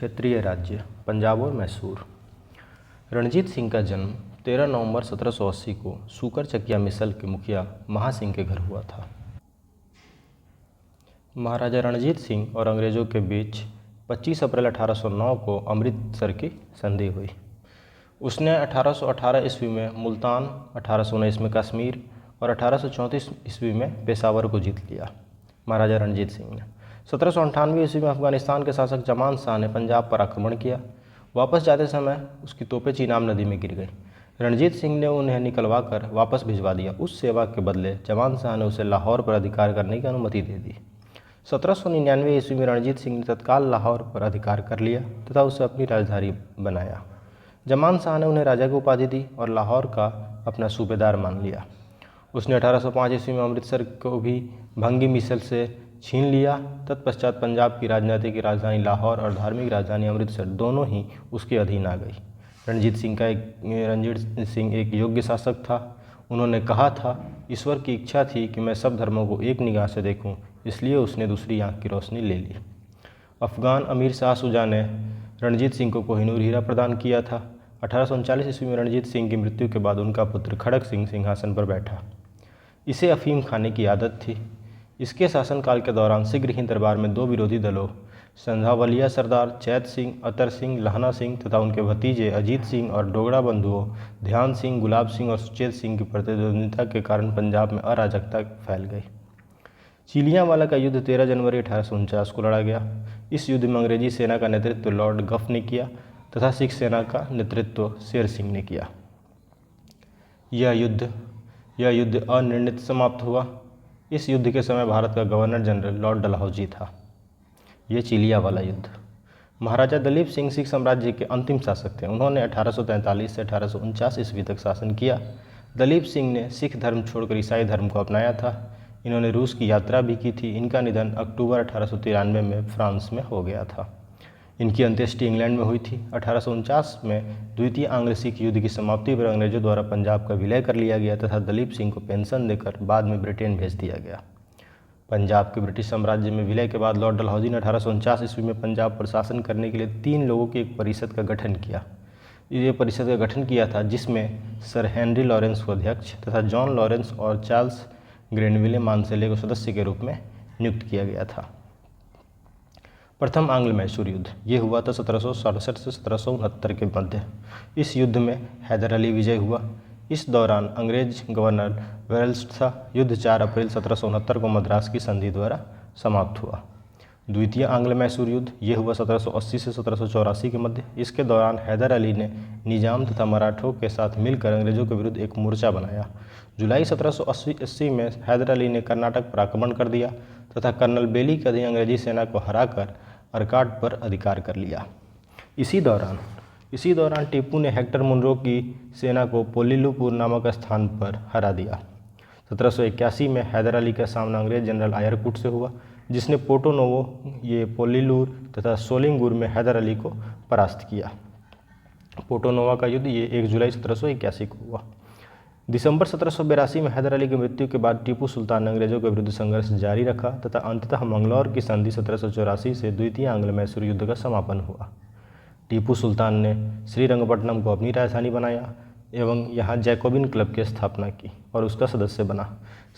क्षेत्रीय राज्य पंजाब और मैसूर। रणजीत सिंह का जन्म 13 नवंबर 1780 को सूकर चकिया मिसल के मुखिया महासिंह के घर हुआ था। महाराजा रणजीत सिंह और अंग्रेज़ों के बीच 25 अप्रैल 1809 को अमृतसर की संधि हुई। उसने 1818 ईस्वी में मुल्तान, 1819 में कश्मीर और 1834 ईस्वी में पेशावर को जीत लिया। महाराजा रणजीत सिंह ने 1798 ईस्वी में अफगानिस्तान के शासक जमान शाह ने पंजाब पर आक्रमण किया। वापस जाते समय उसकी तोपें चीनाब नदी में गिर गई। रणजीत सिंह ने उन्हें निकलवा कर वापस भिजवा दिया। उस सेवा के बदले जमान शाह ने उसे लाहौर पर अधिकार करने की अनुमति दे दी। 1799 ईस्वी में रणजीत सिंह ने तत्काल लाहौर पर अधिकार कर लिया तथा उसे अपनी राजधानी बनाया। जमान शाह ने उन्हें राजा की उपाधि दी और लाहौर का अपना सूबेदार मान लिया। उसने 1805 ईस्वी में अमृतसर को भी भंगी मिसल से छीन लिया। तत्पश्चात पंजाब की राजनीतिक राजधानी लाहौर और धार्मिक राजधानी अमृतसर दोनों ही उसके अधीन आ गई। रणजीत सिंह एक योग्य शासक था। उन्होंने कहा था, ईश्वर की इच्छा थी कि मैं सब धर्मों को एक निगाह से देखूं, इसलिए उसने दूसरी आंख की रोशनी ले ली। अफगान अमीर शाह शुजा ने रणजीत सिंह को कोहिनूर हीरा प्रदान किया था। 1839 ईस्वी में रणजीत सिंह की मृत्यु के बाद उनका पुत्र खड़क सिंह सिंहासन पर बैठा। इसे अफीम खाने की आदत थी। इसके शासनकाल के दौरान शीघ्र ही दरबार में दो विरोधी दलों संधावलिया सरदार चैत सिंह, अतर सिंह, लहना सिंह तथा उनके भतीजे अजीत सिंह और डोगरा बंधुओं ध्यान सिंह, गुलाब सिंह और सुचेत सिंह की प्रतिद्वंदिता के कारण पंजाब में अराजकता फैल गई। चिलियांवाला का युद्ध 13 जनवरी 1849 को लड़ा गया। इस युद्ध में अंग्रेजी सेना का नेतृत्व लॉर्ड गफ ने किया तथा सिख सेना का नेतृत्व शेर सिंह ने किया। यह युद्ध अनिर्णित समाप्त हुआ। इस युद्ध के समय भारत का गवर्नर जनरल लॉर्ड डलहौजी था। ये चिलियांवाला युद्ध। महाराजा दलीप सिंह सिख साम्राज्य के अंतिम शासक थे। उन्होंने 1843 से 1849 ईस्वी तक शासन किया। दलीप सिंह ने सिख धर्म छोड़कर ईसाई धर्म को अपनाया था। इन्होंने रूस की यात्रा भी की थी। इनका निधन अक्टूबर 1893 में फ्रांस में हो गया था। इनकी अंत्येष्टि इंग्लैंड में हुई थी। 1849 में द्वितीय आंग्ल सिख युद्ध की समाप्ति पर अंग्रेजों द्वारा पंजाब का विलय कर लिया गया तथा दलीप सिंह को पेंशन देकर बाद में ब्रिटेन भेज दिया गया। पंजाब के ब्रिटिश साम्राज्य में विलय के बाद लॉर्ड डलहौजी ने 1849 ईस्वी में पंजाब पर शासन करने के लिए 3 लोगों की एक परिषद का गठन किया। ये परिषद का गठन किया था जिसमें सर हेनरी लॉरेंस को अध्यक्ष तथा जॉन लॉरेंस और चार्ल्स ग्रेनविले मानसेले को सदस्य के रूप में नियुक्त किया गया था। प्रथम आंग्ल मैसूर युद्ध ये हुआ था 1767 से 1769 के मध्य। इस युद्ध में हैदर अली विजय हुआ। इस दौरान अंग्रेज गवर्नर वेल्स था। युद्ध 4 अप्रैल 1769 को मद्रास की संधि द्वारा समाप्त हुआ। द्वितीय आंग्ल मैसूर युद्ध ये हुआ 1780 से 1784 के मध्य। इसके दौरान हैदर अली ने निजाम तथा मराठों के साथ मिलकर अंग्रेजों के विरुद्ध एक मोर्चा बनाया। जुलाई 1780 में हैदर अली ने कर्नाटक पर आक्रमण कर दिया तथा कर्नल बेली के अधीन अंग्रेजी सेना को हराकर अरकाट पर अधिकार कर लिया। इसी दौरान टीपू ने हेक्टर मुनरो की सेना को पोलिलुपुर नामक स्थान पर हरा दिया। 1781 में हैदर अली का सामना अंग्रेज जनरल आयरकुट से हुआ, जिसने पोर्टो नोवो, पोलिलुर तथा सोलिंगुर में हैदर अली को परास्त किया। पोर्टो नोवा का युद्ध ये 1 जुलाई 1781 को हुआ। दिसंबर 1782 में हैदर अली की मृत्यु के बाद टीपू सुल्तान ने अंग्रेजों के विरुद्ध संघर्ष जारी रखा तथा अंततः मंगलौर की संधि 1784 से द्वितीय आंग्ल मैसूर युद्ध का समापन हुआ। टीपू सुल्तान ने श्रीरंगपट्टनम को अपनी राजधानी बनाया एवं यहाँ जैकोबिन क्लब की स्थापना की और उसका सदस्य बना।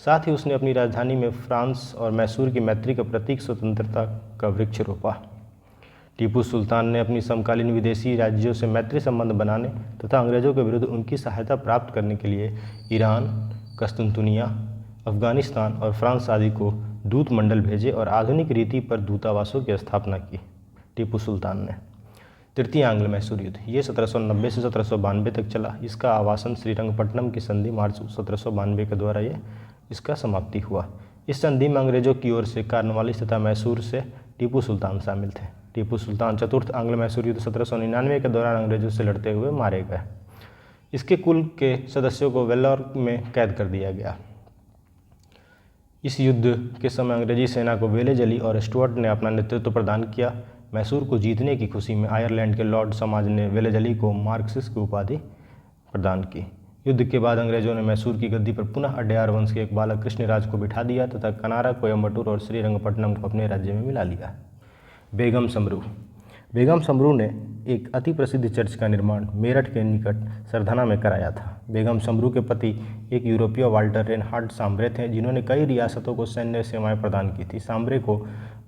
साथ ही उसने अपनी राजधानी में फ्रांस और मैसूर की मैत्री का प्रतीक स्वतंत्रता का वृक्ष रोपा। टीपू सुल्तान ने अपनी समकालीन विदेशी राज्यों से मैत्री संबंध बनाने तथा अंग्रेजों के विरुद्ध उनकी सहायता प्राप्त करने के लिए ईरान, कस्तुनतुनिया, अफगानिस्तान और फ्रांस आदि को दूत मंडल भेजे और आधुनिक रीति पर दूतावासों की स्थापना की। टीपू सुल्तान ने तृतीय आंग्ल मैसूर युद्ध ये 1790 से 1792 तक चला। इसका आवासन श्रीरंगपट्टनम की संधि मार्च 1792 के द्वारा इसका समाप्ति हुआ। इस संधि में अंग्रेजों की ओर से कार्नवालिस तथा मैसूर से टीपू सुल्तान शामिल थे। टीपू सुल्तान चतुर्थ आंग्ल मैसूर युद्ध 1799 के दौरान अंग्रेजों से लड़ते हुए मारे गए। इसके कुल के सदस्यों को वेल्लोर में कैद कर दिया गया। इस युद्ध के समय अंग्रेजी सेना को वेलेजली और स्टुअर्ट ने अपना नेतृत्व प्रदान किया। मैसूर को जीतने की खुशी में आयरलैंड के लॉर्ड समाज ने वेलेजली को मार्क्सिस की उपाधि प्रदान की। युद्ध के बाद अंग्रेजों ने मैसूर की गद्दी पर पुनः अड्यार वंश के एक बालक कृष्णराज को बिठा दिया तथा कनारा, कोयम्बटूर और श्रीरंगपट्टनम को अपने राज्य में मिला लिया। बेगम समरू बेगम समरू ने एक अति प्रसिद्ध चर्च का निर्माण मेरठ के निकट सरधना में कराया था। बेगम समरू के पति एक यूरोपीय वाल्टर रेनहार्ड सांब्रे थे, जिन्होंने कई रियासतों को सैन्य सेवाएं प्रदान की थी। सांब्रे को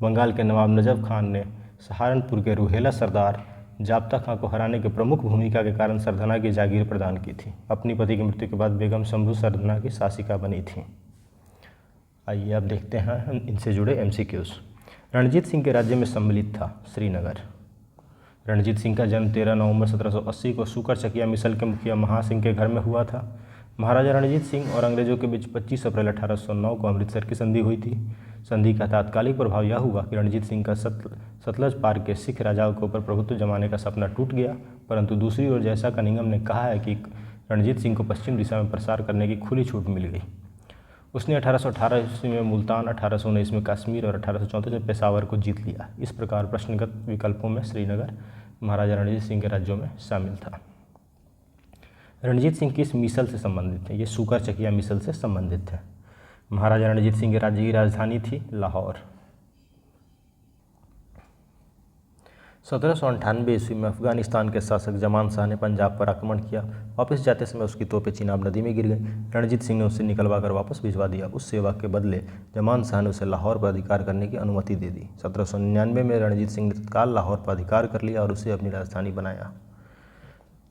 बंगाल के नवाब नजफ खान ने सहारनपुर के रुहेला सरदार जाब्ता खां को हराने की प्रमुख भूमिका के कारण सरधना की जागीर प्रदान की थी। अपनी पति की मृत्यु के बाद बेगम समरू सरधना की शासिका बनी थी। आइए अब देखते हैं इनसे जुड़े MCQs। रणजीत सिंह के राज्य में सम्मिलित था श्रीनगर। रणजीत सिंह का जन्म 13 नवंबर 1780 को सुकर चकिया मिसल के मुखिया महासिंह के घर में हुआ था। महाराजा रणजीत सिंह और अंग्रेजों के बीच 25 अप्रैल 1809 को अमृतसर की संधि हुई थी। संधि का तात्कालिक प्रभाव यह हुआ कि रणजीत सिंह का सतलज पार के सिख राजाओं के ऊपर प्रभुत्व जमाने का सपना टूट गया, परंतु दूसरी ओर जैसा कनिंघम ने कहा है कि रणजीत सिंह को पश्चिम दिशा में प्रसार करने की खुली छूट मिल गई। उसने 1818 ईस्वी में मुल्तान, 1819 में कश्मीर और 1834 में पेशावर को जीत लिया। इस प्रकार प्रश्नगत विकल्पों में श्रीनगर महाराजा रणजीत सिंह के राज्यों में शामिल था। रणजीत सिंह किस मिसल से संबंधित थे? ये सुकर चकिया मिसल से संबंधित थे। महाराजा रणजीत सिंह के राज्य की राजधानी थी लाहौर। 1798 ईस्वी में अफगानिस्तान के शासक जमान शाह ने पंजाब पर आक्रमण किया। वापस जाते समय उसकी तोपें चिनाब नदी में गिर गईं। रणजीत सिंह ने उसे निकलवाकर वापस भिजवा दिया। उस सेवा के बदले जमान शाह ने उसे लाहौर पर अधिकार करने की अनुमति दे दी। 1799 में रणजीत सिंह ने तत्काल लाहौर पर अधिकार कर लिया और उसे अपनी राजधानी बनाया।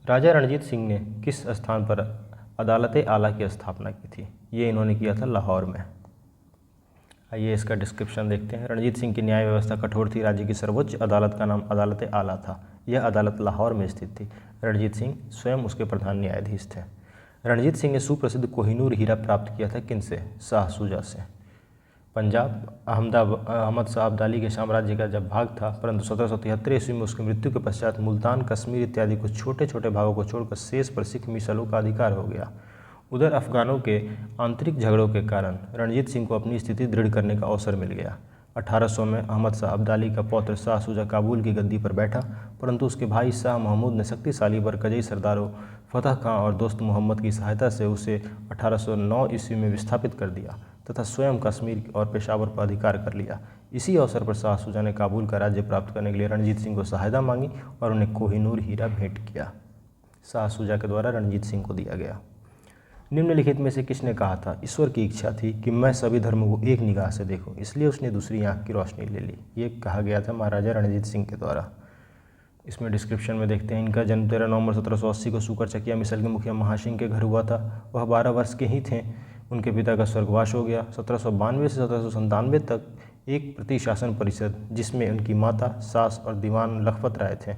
राजा रणजीत सिंह ने किस स्थान पर अदालत आला की स्थापना की थी? ये इन्होंने किया था लाहौर में। आइए इसका डिस्क्रिप्शन देखते हैं। रणजीत सिंह की न्याय व्यवस्था कठोर थी। राज्य की सर्वोच्च अदालत का नाम अदालत आला था। यह अदालत लाहौर में स्थित थी। रणजीत सिंह स्वयं उसके प्रधान न्यायाधीश थे। रणजीत सिंह ने सुप्रसिद्ध कोहिनूर हीरा प्राप्त किया था किनसे? शाह शुजा से। पंजाब अहमद शाह अब्दाली के साम्राज्य का जब भाग था, परंतु 1773 ईस्वी में उसकी मृत्यु के पश्चात मुल्तान, कश्मीर इत्यादि कुछ छोटे छोटे भागों को छोड़कर शेष पर सिख मिसलों का अधिकार हो गया। उधर अफगानों के आंतरिक झगड़ों के कारण रणजीत सिंह को अपनी स्थिति दृढ़ करने का अवसर मिल गया। 1800 में अहमद शाह अब्दाली का पौत्र शाह शुजा काबुल की गद्दी पर बैठा, परंतु उसके भाई शाह महमूद ने शक्तिशाली बरकजई सरदारों फतह खां और दोस्त मोहम्मद की सहायता से उसे 1809 ईस्वी में विस्थापित कर दिया तथा स्वयं कश्मीर और पेशावर पर अधिकार कर लिया। इसी अवसर पर शाह शुजा ने काबुल का राज्य प्राप्त करने के लिए रणजीत सिंह को सहायता मांगी और उन्हें कोहिनूर हीरा भेंट किया। शाह शुजा के द्वारा रणजीत सिंह को दिया गया। निम्नलिखित में से किसने कहा था? ईश्वर की इच्छा थी कि मैं सभी धर्मों को एक निगाह से देखूं, इसलिए उसने दूसरी आंख की रोशनी ले ली। ये कहा गया था महाराजा रणजीत सिंह के द्वारा। इसमें डिस्क्रिप्शन में देखते हैं। इनका जन्म 13 नवंबर 1780 को सुकर चकिया मिसल के मुखिया महासिंह के घर हुआ था। वह 12 वर्ष के ही थे। उनके पिता का स्वर्गवास हो गया। 1792 से 1797 तक एक प्रतिशासन परिषद, जिसमें उनकी माता, सास और दीवान लखपत राय थे,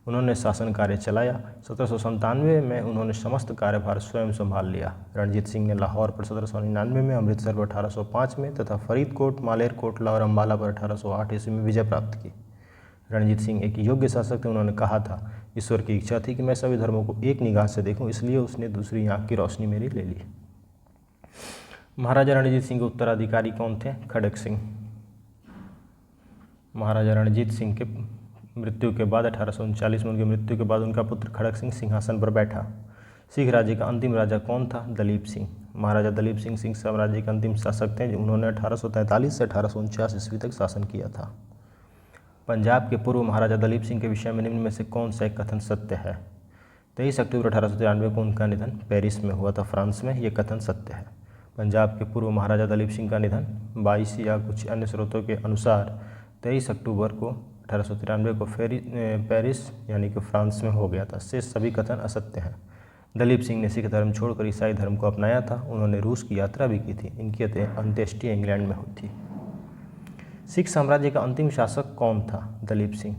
उन्होंने शासन कार्य चलाया। 1797 में उन्होंने समस्त कार्यभार स्वयं संभाल लिया। रणजीत सिंह ने लाहौर पर 1799 में, अमृतसर पर 1805 में तथा फरीदकोट, मालेरकोटला और अम्बाला पर 1808 ईस्वी में विजय प्राप्त की। रणजीत सिंह एक योग्य शासक थे। उन्होंने कहा था, ईश्वर की इच्छा थी कि मैं सभी धर्मों को एक निगाह से देखूं, इसलिए उसने दूसरी आंख की रोशनी मेरी ले ली। महाराजा रणजीत सिंह के उत्तराधिकारी कौन थे? खड़क सिंह। महाराजा रणजीत सिंह के मृत्यु के बाद 1839 में उनकी मृत्यु के बाद उनका पुत्र खड़क सिंह सिंहासन पर बैठा। सिख राज्य का अंतिम राजा कौन था? दलीप सिंह। महाराजा दलीप सिंह सिंह साम्राज्य के अंतिम शासक थे। उन्होंने 1843 से 1849 ईस्वी तक शासन किया था। पंजाब के पूर्व महाराजा दलीप सिंह के विषय में निम्न में से कौन सा एक कथन सत्य है? 23 अक्टूबर 1893 को उनका निधन पेरिस में हुआ था, फ्रांस में। ये कथन सत्य है। पंजाब के पूर्व महाराजा दलीप सिंह का निधन 22 या कुछ अन्य स्रोतों के अनुसार 23 अक्टूबर को 1893 को पेरिस यानी कि फ्रांस में हो गया था। शेष सभी कथन असत्य हैं। दलीप सिंह ने सिख धर्म छोड़कर ईसाई धर्म को अपनाया था। उन्होंने रूस की यात्रा भी की थी। इनकी अंत्येष्टि इंग्लैंड में हुई थी। सिख साम्राज्य का अंतिम शासक कौन था? दलीप सिंह।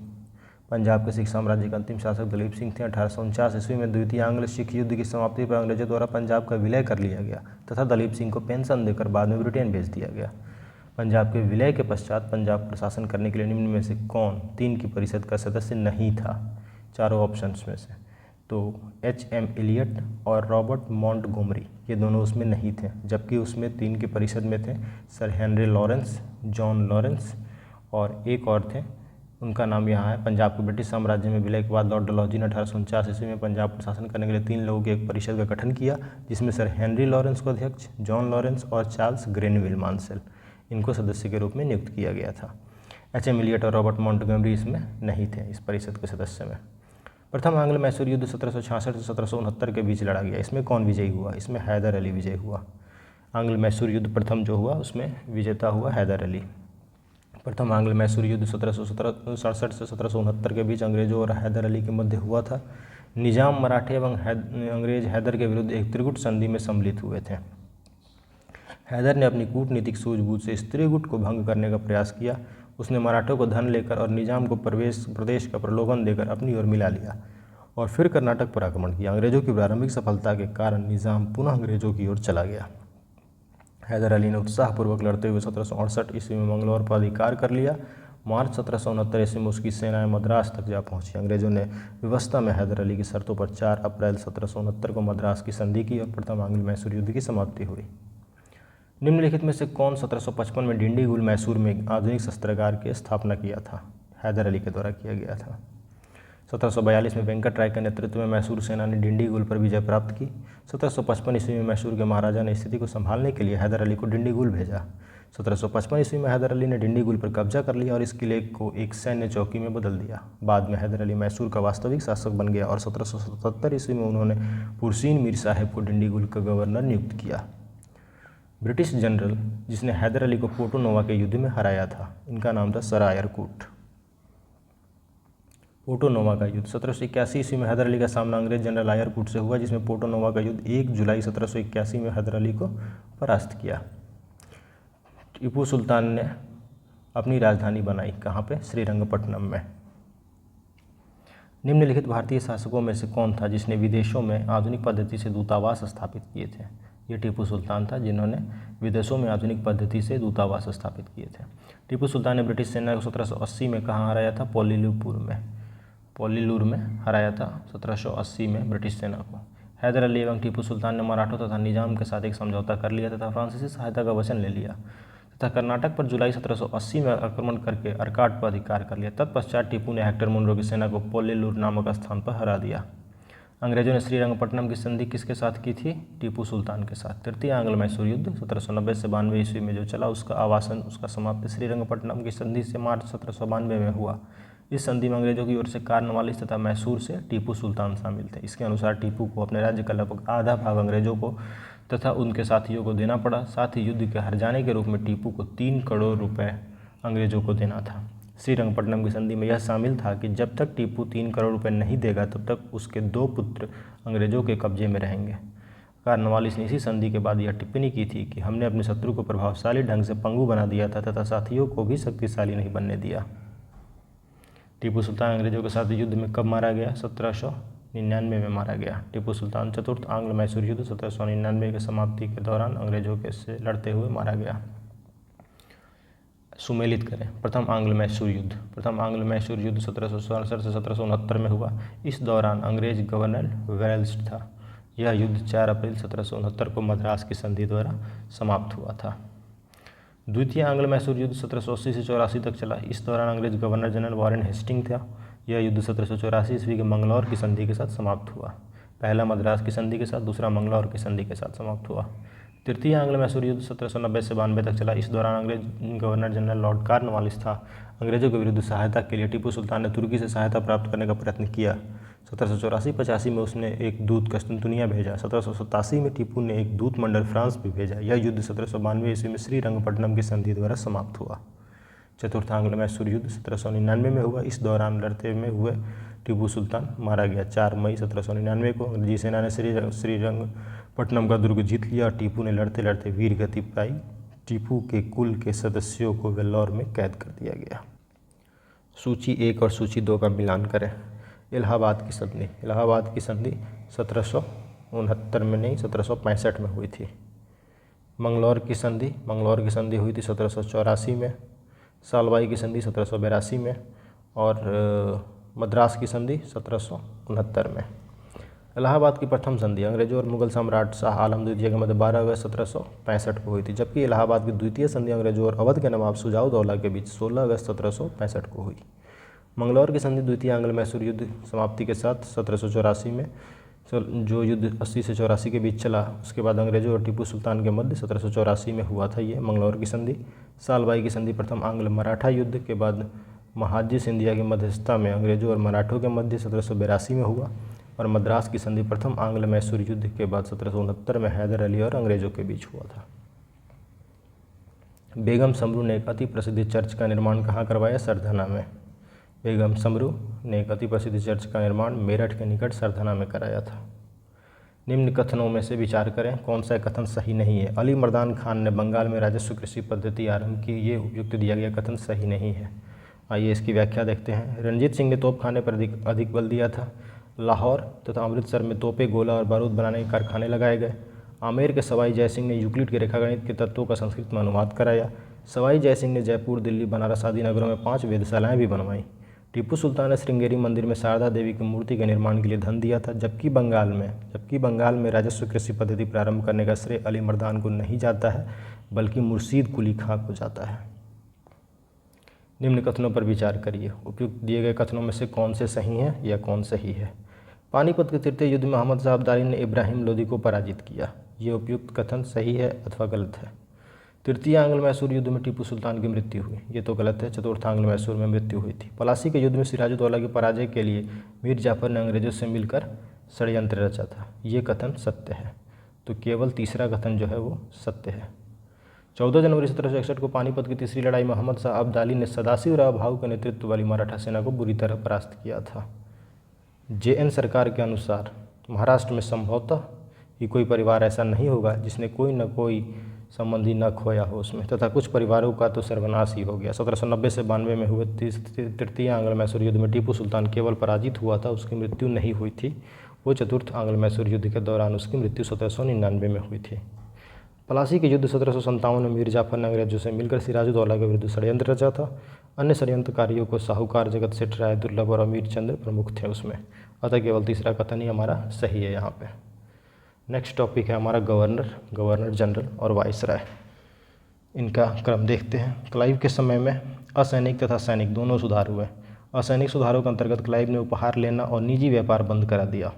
पंजाब के सिख साम्राज्य का अंतिम शासक दलीप सिंह थे। 1849 ईस्वी में द्वितीय आंग्ल सिख युद्ध की समाप्ति पर अंग्रेजों द्वारा पंजाब का विलय कर लिया गया तथा दलीप सिंह को पेंशन देकर बाद में ब्रिटेन भेज दिया गया। पंजाब के विलय के पश्चात पंजाब पर शासन करने के लिए निम्न में से कौन 3 की परिषद का सदस्य नहीं था? चारों ऑप्शंस में से तो HM एलियट और रॉबर्ट मॉन्टगोमरी, ये दोनों उसमें नहीं थे, जबकि उसमें 3 की परिषद में थे sir Henry Lawrence, John Lawrence और एक और थे, उनका नाम यहाँ है। पंजाब के ब्रिटिश साम्राज्य में विलय के बाद लॉर्ड डलहौजी ने 1849 ईस्वी में पंजाब पर शासन करने के लिए 3 लोगों की एक परिषद का गठन किया, जिसमें सर हेनरी लॉरेंस को अध्यक्ष, जॉन लॉरेंस और चार्ल्स ग्रेनविल मानसेल, इनको सदस्य के रूप में नियुक्त किया गया था। एच.एम. इलियट और रॉबर्ट मॉन्टगोमरी इसमें नहीं थे, इस परिषद के सदस्य में। प्रथम आंग्ल मैसूर युद्ध 1766 से 1769 के बीच लड़ा गया। इसमें कौन विजयी हुआ? इसमें हैदर अली विजयी हुआ। आंग्ल मैसूर युद्ध प्रथम जो हुआ उसमें विजेता हुआ हैदर अली। प्रथम आंग्ल मैसूर युद्ध 1767 से 1769 के बीच अंग्रेजों और हैदर अली के मध्य हुआ था। निजाम मराठे एवं अंग्रेज हैदर के विरुद्ध एक त्रिगुट संधि में सम्मिलित हुए थे। हैदर ने अपनी कूटनीतिक सूझबूझ से इस त्रिगुट को भंग करने का प्रयास किया। उसने मराठों को धन लेकर और निजाम को प्रदेश का प्रलोभन देकर अपनी ओर मिला लिया और फिर कर्नाटक पर आक्रमण किया। अंग्रेजों की प्रारंभिक सफलता के कारण निजाम पुनः अंग्रेजों की ओर चला गया। हैदर अली ने उत्साहपूर्वक लड़ते हुए 1768 ईस्वी में मंगलौर पर अधिकार कर लिया। मार्च 1769 ईस्वी में उसकी सेनाएं मद्रास तक जा पहुंची। अंग्रेजों ने व्यवस्था में हैदर अली की शर्तों पर 4 अप्रैल 1769 को मद्रास की संधि की और प्रथम आंग्ल मैसूर युद्ध की समाप्ति हुई। निम्नलिखित में से कौन 1755 में डिंडीगुल मैसूर में आधुनिक शस्त्रागार की स्थापना किया था? हैदर अली के द्वारा किया गया था। 1742 में वेंकट राय के नेतृत्व में मैसूर सेना ने डिंडीगुल पर विजय प्राप्त की। 1755 ईस्वी में मैसूर के महाराजा ने स्थिति को संभालने के लिए हैदर अली को डिंडीगुल भेजा। 1755 ईस्वी में हैदर अली ने डिंडीगुल पर कब्जा कर लिया और इस किले को एक सैन्य चौकी में बदल दिया। बाद में हैदर अली मैसूर का वास्तविक शासक बन गया और 1777 ईस्वी में उन्होंने पुरसीन मीर साहिब को डिंडीगुल का गवर्नर नियुक्त किया। ब्रिटिश जनरल जिसने हैदर अली को पोर्टो नोवा के युद्ध में हराया था, इनका नाम था सर आयरकूट। पोर्टो नोवा का युद्ध 1781 ईस्वी में हैदर अली का सामना अंग्रेज जनरल आयरकूट से हुआ, जिसमें पोर्टो नोवा का युद्ध 1 जुलाई 1781 में हैदर अली को परास्त किया। टीपू सुल्तान ने अपनी राजधानी बनाई कहाँ पे? श्रीरंगपट्टनम में। निम्नलिखित भारतीय शासकों में से कौन था जिसने विदेशों में आधुनिक पद्धति से दूतावास स्थापित किए थे? ये टीपू सुल्तान था जिन्होंने विदेशों में आधुनिक पद्धति से दूतावास स्थापित किए थे। टीपू सुल्तान ने ब्रिटिश सेना को 1780 में कहाँ हराया था? पोलीलूर में हराया था 1780 में ब्रिटिश सेना को। हैदर अली एवं टीपू सुल्तान ने मराठों तथा निजाम के साथ एक समझौता कर लिया तथा फ्रांसीसी सहायता का वचन ले लिया तथा कर्नाटक पर जुलाई 1780 में आक्रमण करके अर्काट पर अधिकार कर लिया। तत्पश्चात टीपू ने हेक्टर मुनरो की सेना को पोलीलूर नामक स्थान पर हरा दिया। अंग्रेजों ने श्रीरंगपट्टनम की संधि किसके साथ की थी? टीपू सुल्तान के साथ। तृतीय आंग्ल मैसूर युद्ध 1790 से 92 ईस्वी में जो चला उसका समाप्ति श्रीरंगपट्टनम की संधि से मार्च 1792 में हुआ। इस संधि में अंग्रेजों की ओर से कार्नवालिस तथा मैसूर से टीपू सुल्तान शामिल थे। इसके अनुसार टीपू को अपने राज्य का लगभग आधा भाग अंग्रेजों को तथा उनके साथियों को देना पड़ा। साथ ही युद्ध के हार जाने के रूप में टीपू को 3 करोड़ रुपए अंग्रेजों को देना था। श्रीरंगपट्टनम की संधि में यह शामिल था कि जब तक टीपू 3 करोड़ रुपए नहीं देगा तब तक उसके 2 पुत्र अंग्रेजों के कब्जे में रहेंगे। कार्नवालिस ने इसी संधि के बाद यह टिप्पणी की थी कि हमने अपने शत्रु को प्रभावशाली ढंग से पंगु बना दिया था तथा साथियों को भी शक्तिशाली नहीं बनने दिया। टीपू सुल्तान अंग्रेजों के साथ युद्ध में कब मारा गया? 1799 में मारा गया। टीपू सुल्तान चतुर्थ आंग्ल मैसूर युद्ध 1799 के समाप्ति के दौरान अंग्रेजों के से लड़ते हुए मारा गया। सुमेलित करें। प्रथम आंग्ल मैसूर युद्ध 1767 से 1769 में हुआ। इस दौरान अंग्रेज गवर्नर वेल्स था। यह युद्ध 4 अप्रैल 1769 को मद्रास की संधि द्वारा समाप्त हुआ था। द्वितीय आंग्ल मैसूर युद्ध 1780 से 84 तक चला। इस दौरान अंग्रेज गवर्नर जनरल वॉरेन हेस्टिंग था। यह युद्ध 1784 ईस्वी के मंगलौर की संधि के साथ समाप्त हुआ। पहला मद्रास की संधि के साथ, दूसरा मंगलौर की संधि के साथ समाप्त हुआ। तृतीय आंग्ल मैसूर युद्ध 1790 से 92 तक चला। इस दौरान अंग्रेज गवर्नर जनरल लॉर्ड कार्नवालिस था। अंग्रेजों के विरुद्ध सहायता के लिए टीपू सुल्तान ने तुर्की से सहायता प्राप्त करने का प्रयत्न किया। 1784-85 में उसने एक दूत कस्तुनतुनिया भेजा। 1787 में टीपू ने एक दूत मंडल फ्रांस भी भेजा। यह युद्ध 1792 ईस्वी में श्रीरंगपट्टनम की संधि द्वारा समाप्त हुआ। चतुर्थ आंग्ल मैसूर युद्ध 1799 में हुआ। इस दौरान लड़ते में हुए टीपू सुल्तान मारा गया। 4 मई 1799 को अंग्रेजी सेना ने श्रीरंगपट्टनम का दुर्ग जीत लिया। टीपू ने लड़ते लड़ते वीर गति पाई। टीपू के कुल के सदस्यों को वेल्लोर में कैद कर दिया गया। सूची 1 और सूची 2 का मिलान करें। इलाहाबाद की संधि 1769 में नहीं, 1765 में हुई थी। मंगलौर की संधि हुई थी 1784 में। सालवाई की संधि 1782 में और मद्रास की संधि 1769 में। इलाहाबाद की प्रथम संधि अंग्रेजों और मुगल सम्राट शाह आलम द्वितीय के मध्य 12 अगस्त 1765 को हुई थी, जबकि इलाहाबाद की द्वितीय संधि अंग्रेजों और अवध के नवाब शुजाउद्दौला के बीच 16 अगस्त 1765 को हुई। मंगलौर की संधि द्वितीय आंग्ल मैसूर युद्ध समाप्ति के साथ 1784 में जो युद्ध 80 से 84 के बीच चला, उसके बाद अंग्रेजों और टीपू सुल्तान के मध्य 1784 में हुआ था ये मंगलौर की संधि। सालबाई की संधि प्रथम आंग्ल मराठा युद्ध के बाद महादजी सिंधिया की मध्यस्थता में अंग्रेजों और मराठों के मध्य 1782 में हुआ, और मद्रास की संधि प्रथम आंग्ल मैसूर युद्ध के बाद 1769 में हैदर अली और अंग्रेजों के बीच हुआ था। बेगम समरू ने एक अति प्रसिद्ध चर्च का निर्माण कहाँ करवाया? सरधना में। बेगम समरू ने एक अति प्रसिद्ध चर्च का निर्माण मेरठ के निकट सरधना में कराया था। निम्न कथनों में से विचार करें, कौन सा कथन सही नहीं है? अली मर्दान खान ने बंगाल में राजस्व कृषि पद्धति आरंभ की, ये उपयुक्त दिया गया कथन सही नहीं है। आइए इसकी व्याख्या देखते हैं। रंजीत सिंह ने तोपखाने पर अधिक बल दिया था। लाहौर तथा अमृतसर में तोपें, गोला और बारूद बनाने के कारखाने लगाए गए। आमेर के सवाई जयसिंह ने यूक्लिड के रेखागणित के तत्वों का संस्कृत में अनुवाद कराया। सवाई जयसिंह ने जयपुर, दिल्ली, बनारस आदि नगरों में 5 वेधशालाएँ भी बनवाईं। टीपू सुल्तान ने श्रृंगेरी मंदिर में शारदा देवी की मूर्ति के निर्माण के लिए धन दिया था। जबकि बंगाल में राजस्व कृषि पद्धति प्रारंभ करने का श्रेय अली मर्दान को नहीं जाता है, बल्कि मुर्शीद कुली खां को जाता है। निम्न कथनों पर विचार करिए। उपयुक्त दिए गए कथनों में से कौन से सही हैं या कौन सही है? पानीपत के तृतीय युद्ध में अहमद शाह अब्दाली ने इब्राहिम लोदी को पराजित किया। ये उपयुक्त कथन सही है अथवा गलत है? तृतीय आंग्ल मैसूर युद्ध में टीपू सुल्तान की मृत्यु हुई, ये तो गलत है। चतुर्थ आंग्ल मैसूर में मृत्यु हुई थी। पलासी के युद्ध में सिराजुद्दौला की पराजय के लिए मीर जाफर ने अंग्रेजों से मिलकर षड्यंत्र रचा था, ये कथन सत्य है। तो केवल तीसरा कथन जो है वो सत्य है। 14 जनवरी 1761 को पानीपत की तीसरी लड़ाई में अहमद शाह अब्दाली ने सदाशिवराव भाऊ के नेतृत्व वाली मराठा सेना को बुरी तरह परास्त किया था। JN सरकार के अनुसार महाराष्ट्र में संभवतः ही कोई परिवार ऐसा नहीं होगा जिसने कोई न कोई संबंधी न खोया हो उसमें, तथा कुछ परिवारों का तो सर्वनाश ही हो गया। 1790 से 92 में हुए तृतीय आंग्ल मैसूर युद्ध में टीपू सुल्तान केवल पराजित हुआ था, उसकी मृत्यु नहीं हुई थी। वो चतुर्थ आंग्ल मैसूर युद्ध के दौरान उसकी मृत्यु 1799 में हुई थी। पलासी के युद्ध 1757 में मीर जाफर ने अंग्रेजों से मिलकर सिराजुद्दौला के विरुद्ध षड्यंत्र रचा था। अन्य षड्यंत्रकारियों को साहूकार जगत सेठ राय दुर्लभ और अमीर चंद्र प्रमुख थे उसमें, अतः केवल तीसरा कथन ही हमारा सही है यहाँ पे। नेक्स्ट टॉपिक है हमारा गवर्नर जनरल और वाइसराय। इनका क्रम देखते हैं। क्लाइव के समय में असैनिक तथा सैनिक दोनों सुधार हुए। असैनिक सुधारों के अंतर्गत क्लाइव ने उपहार लेना और निजी व्यापार बंद करा दिया।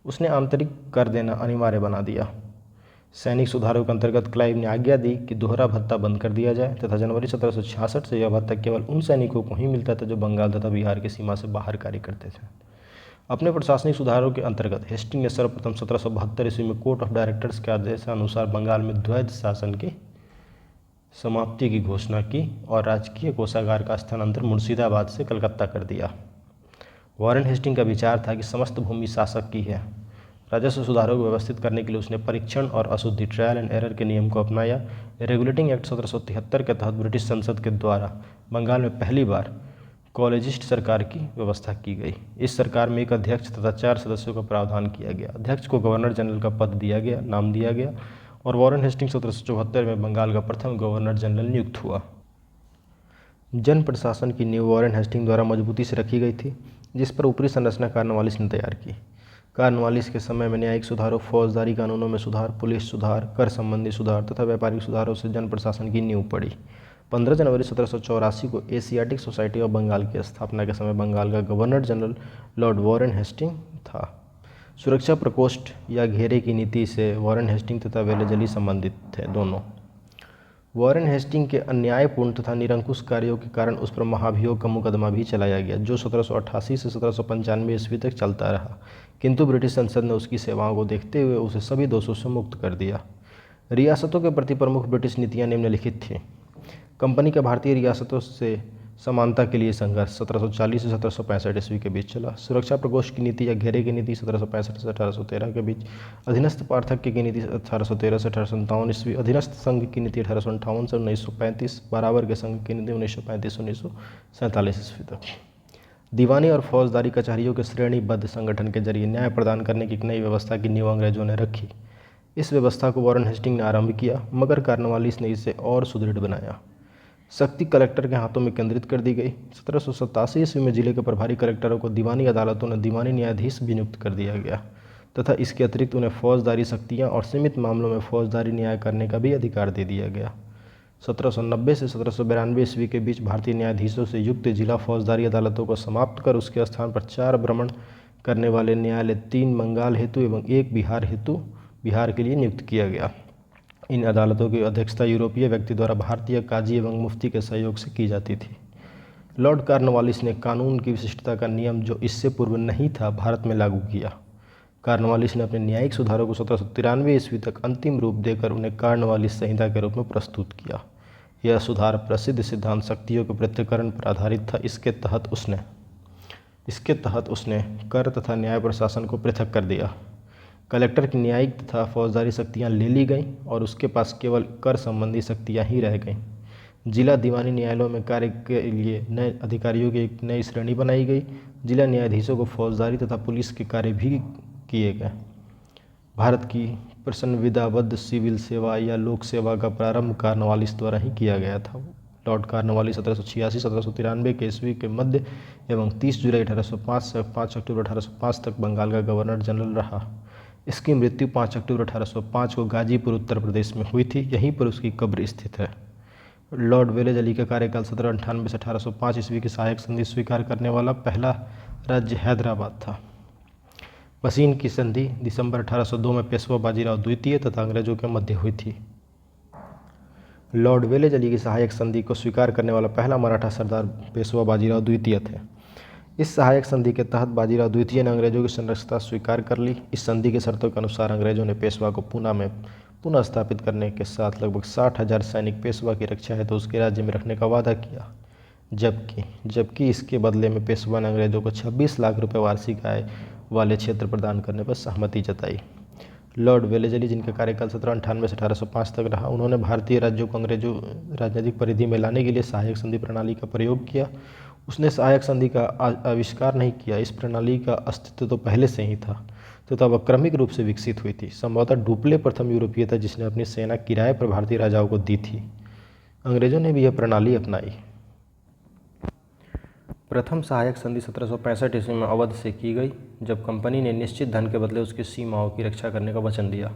उसने आंतरिक कर देना अनिवार्य बना दिया। सैनिक सुधारों के अंतर्गत क्लाइव ने आज्ञा दी कि दोहरा भत्ता बंद कर दिया जाए तथा जनवरी 1766 से यह भत्ता केवल उन सैनिकों को ही मिलता था जो बंगाल तथा बिहार की सीमा से बाहर कार्य करते थे। अपने प्रशासनिक सुधारों के अंतर्गत हेस्टिंग ने सर्वप्रथम 1772 ईस्वी में कोर्ट ऑफ डायरेक्टर्स के आदेशानुसार बंगाल में द्वैध शासन की समाप्ति की घोषणा की और राजकीय कोषागार का स्थानांतरण मुर्शिदाबाद से कलकत्ता कर दिया। वॉरेन हेस्टिंग का विचार था कि समस्त भूमि शासक की है। राजस्व सुधारों को व्यवस्थित करने के लिए उसने परीक्षण और अशुद्धि ट्रायल एंड एरर के नियम को अपनाया। रेगुलेटिंग एक्ट 1773 के तहत ब्रिटिश संसद के द्वारा बंगाल में पहली बार कॉलेजिस्ट सरकार की व्यवस्था की गई। इस सरकार में एक अध्यक्ष तथा 4 सदस्यों का प्रावधान किया गया। अध्यक्ष को गवर्नर जनरल का पद नाम दिया गया और वॉरेन हेस्टिंग 1774 में बंगाल का प्रथम गवर्नर जनरल नियुक्त हुआ। जन प्रशासन की नींव वॉरेन हेस्टिंग द्वारा मजबूती से रखी गई थी, जिस पर ऊपरी संरचना कॉर्नवालिस ने तैयार की। कॉर्नवालिस के समय में न्यायिक सुधारों, फौजदारी कानूनों में सुधार, पुलिस सुधार, कर संबंधी सुधार तथा व्यापारिक सुधारों से जन प्रशासन की नींव पड़ी। 15 जनवरी 1784 को एशियाटिक सोसाइटी ऑफ बंगाल की स्थापना के समय बंगाल का governor general Lord Warren Hastings था। सुरक्षा प्रकोष्ठ या घेरे की नीति से वॉरेन हेस्टिंग तथा वेलेजली संबंधित थे दोनों। वॉरेन हेस्टिंग के अन्यायपूर्ण तथा निरंकुश कार्यों के कारण उस पर महाभियोग का मुकदमा भी चलाया गया, जो 1788 से 1795 ईस्वी तक चलता रहा, किंतु ब्रिटिश संसद ने उसकी सेवाओं को देखते हुए उसे सभी दोषों से मुक्त कर दिया। रियासतों के प्रति प्रमुख ब्रिटिश नीतियाँ निम्नलिखित थीं। कंपनी का भारतीय रियासतों से समानता के लिए संघर्ष 1740 से 1765 ईस्वी के बीच चला। सुरक्षा प्रकोष्ठ की नीति या घेरे की नीति 1765 से 1813 के बीच। अधीनस्थ पार्थक्य की नीति 1813 से 1857 ईस्वी। अधीनस्थ संघ की नीति 1858 से 1935। बराबर के संघ की नीति 1935 से 1947 ईस्वी तक। दीवानी और फौजदारी कचहरियों के श्रेणीबद्ध संगठन के जरिए न्याय प्रदान करने की एक नई व्यवस्था की नींव अंग्रेजों ने रखी। इस व्यवस्था को वॉरेन हेस्टिंग ने आरंभ किया, मगर कॉर्नवालिस ने इसे और सुदृढ़ बनाया। शक्ति कलेक्टर के हाथों में केंद्रित कर दी गई। 1787 ईस्वी में जिले के प्रभारी कलेक्टरों को दीवानी अदालतों ने दीवानी न्यायाधीश भी नियुक्त कर दिया गया तथा इसके अतिरिक्त उन्हें फौजदारी शक्तियां और सीमित मामलों में फौजदारी न्याय करने का भी अधिकार दे दिया गया। 1790 से 1792 ईस्वी के बीच भारतीय न्यायाधीशों से युक्त जिला फौजदारी अदालतों को समाप्त कर उसके स्थान पर 4 भ्रमण करने वाले न्यायालय 3 बंगाल हेतु एवं 1 बिहार हेतु बिहार के लिए नियुक्त किया गया। इन अदालतों की अध्यक्षता यूरोपीय व्यक्ति द्वारा भारतीय काजी एवं मुफ्ती के सहयोग से की जाती थी। लॉर्ड कॉर्नवालिस ने कानून की विशिष्टता का नियम, जो इससे पूर्व नहीं था, भारत में लागू किया। कॉर्नवालिस ने अपने न्यायिक सुधारों को 1793 ईस्वी तक अंतिम रूप देकर उन्हें कॉर्नवालिस संहिता के रूप में प्रस्तुत किया। यह सुधार प्रसिद्ध सिद्धांत शक्तियों के पृथक्करण पर आधारित था। इसके तहत उसने कर तथा न्याय प्रशासन को पृथक कर दिया। कलेक्टर की न्यायिक तथा फौजदारी शक्तियाँ ले ली गईं और उसके पास केवल कर संबंधी शक्तियाँ ही रह गईं। जिला दीवानी न्यायालयों में कार्य के लिए नए अधिकारियों की एक नई श्रेणी बनाई गई। जिला न्यायाधीशों को फौजदारी तथा पुलिस के कार्य भी किए गए। भारत की प्रसंविधाबद्ध सिविल सेवा या लोक सेवा का प्रारंभ कॉर्नवालिस द्वारा ही किया गया था। लॉर्ड कॉर्नवालिस 1786-1793 के ईस्वी के मध्य एवं 30 जुलाई 1805 से 5 अक्टूबर 1805 तक बंगाल का गवर्नर जनरल रहा। इसकी मृत्यु 5 अक्टूबर 1805 को गाजीपुर, उत्तर प्रदेश में हुई थी। यहीं पर उसकी कब्र स्थित है। लॉर्ड वेलेजली का कार्यकाल 1798 से 1805 ईस्वी की सहायक संधि स्वीकार करने वाला पहला राज्य हैदराबाद था। मशीन की संधि दिसंबर 1802 में पेशवा बाजीराव द्वितीय तथा अंग्रेजों के मध्य हुई थी। लॉर्ड वेलेजली की सहायक संधि को स्वीकार करने वाला पहला मराठा सरदार पेशवा बाजीराव द्वितीय थे। इस सहायक संधि के तहत बाजीराव द्वितीय ने अंग्रेजों की संरक्षता स्वीकार कर ली। इस संधि के शर्तों के अनुसार अंग्रेजों ने पेशवा को पूना में पुनः स्थापित करने के साथ लगभग 60,000 सैनिक पेशवा की रक्षा है तो उसके राज्य में रखने का वादा किया, जबकि इसके बदले में पेशवा ने अंग्रेजों को 26 लाख रुपये वार्षिक आय वाले क्षेत्र प्रदान करने पर सहमति जताई। लॉर्ड वेलेजली, जिनका कार्यकाल 1798 से 1805 तक रहा, उन्होंने भारतीय राज्यों को अंग्रेजों राजनीतिक परिधि में लाने के लिए सहायक संधि प्रणाली का प्रयोग किया। उसने सहायक संधि का आविष्कार नहीं किया। इस प्रणाली का अस्तित्व तो पहले से ही था तथा वह क्रमिक रूप से विकसित हुई थी। संभवतः डुप्ले प्रथम यूरोपीय था जिसने अपनी सेना किराए पर भारतीय राजाओं को दी थी। अंग्रेजों ने भी यह प्रणाली अपनाई। प्रथम सहायक संधि 1765 ईस्वी में अवध से की गई, जब कंपनी ने निश्चित धन के बदले उसकी सीमाओं की रक्षा करने का वचन दिया।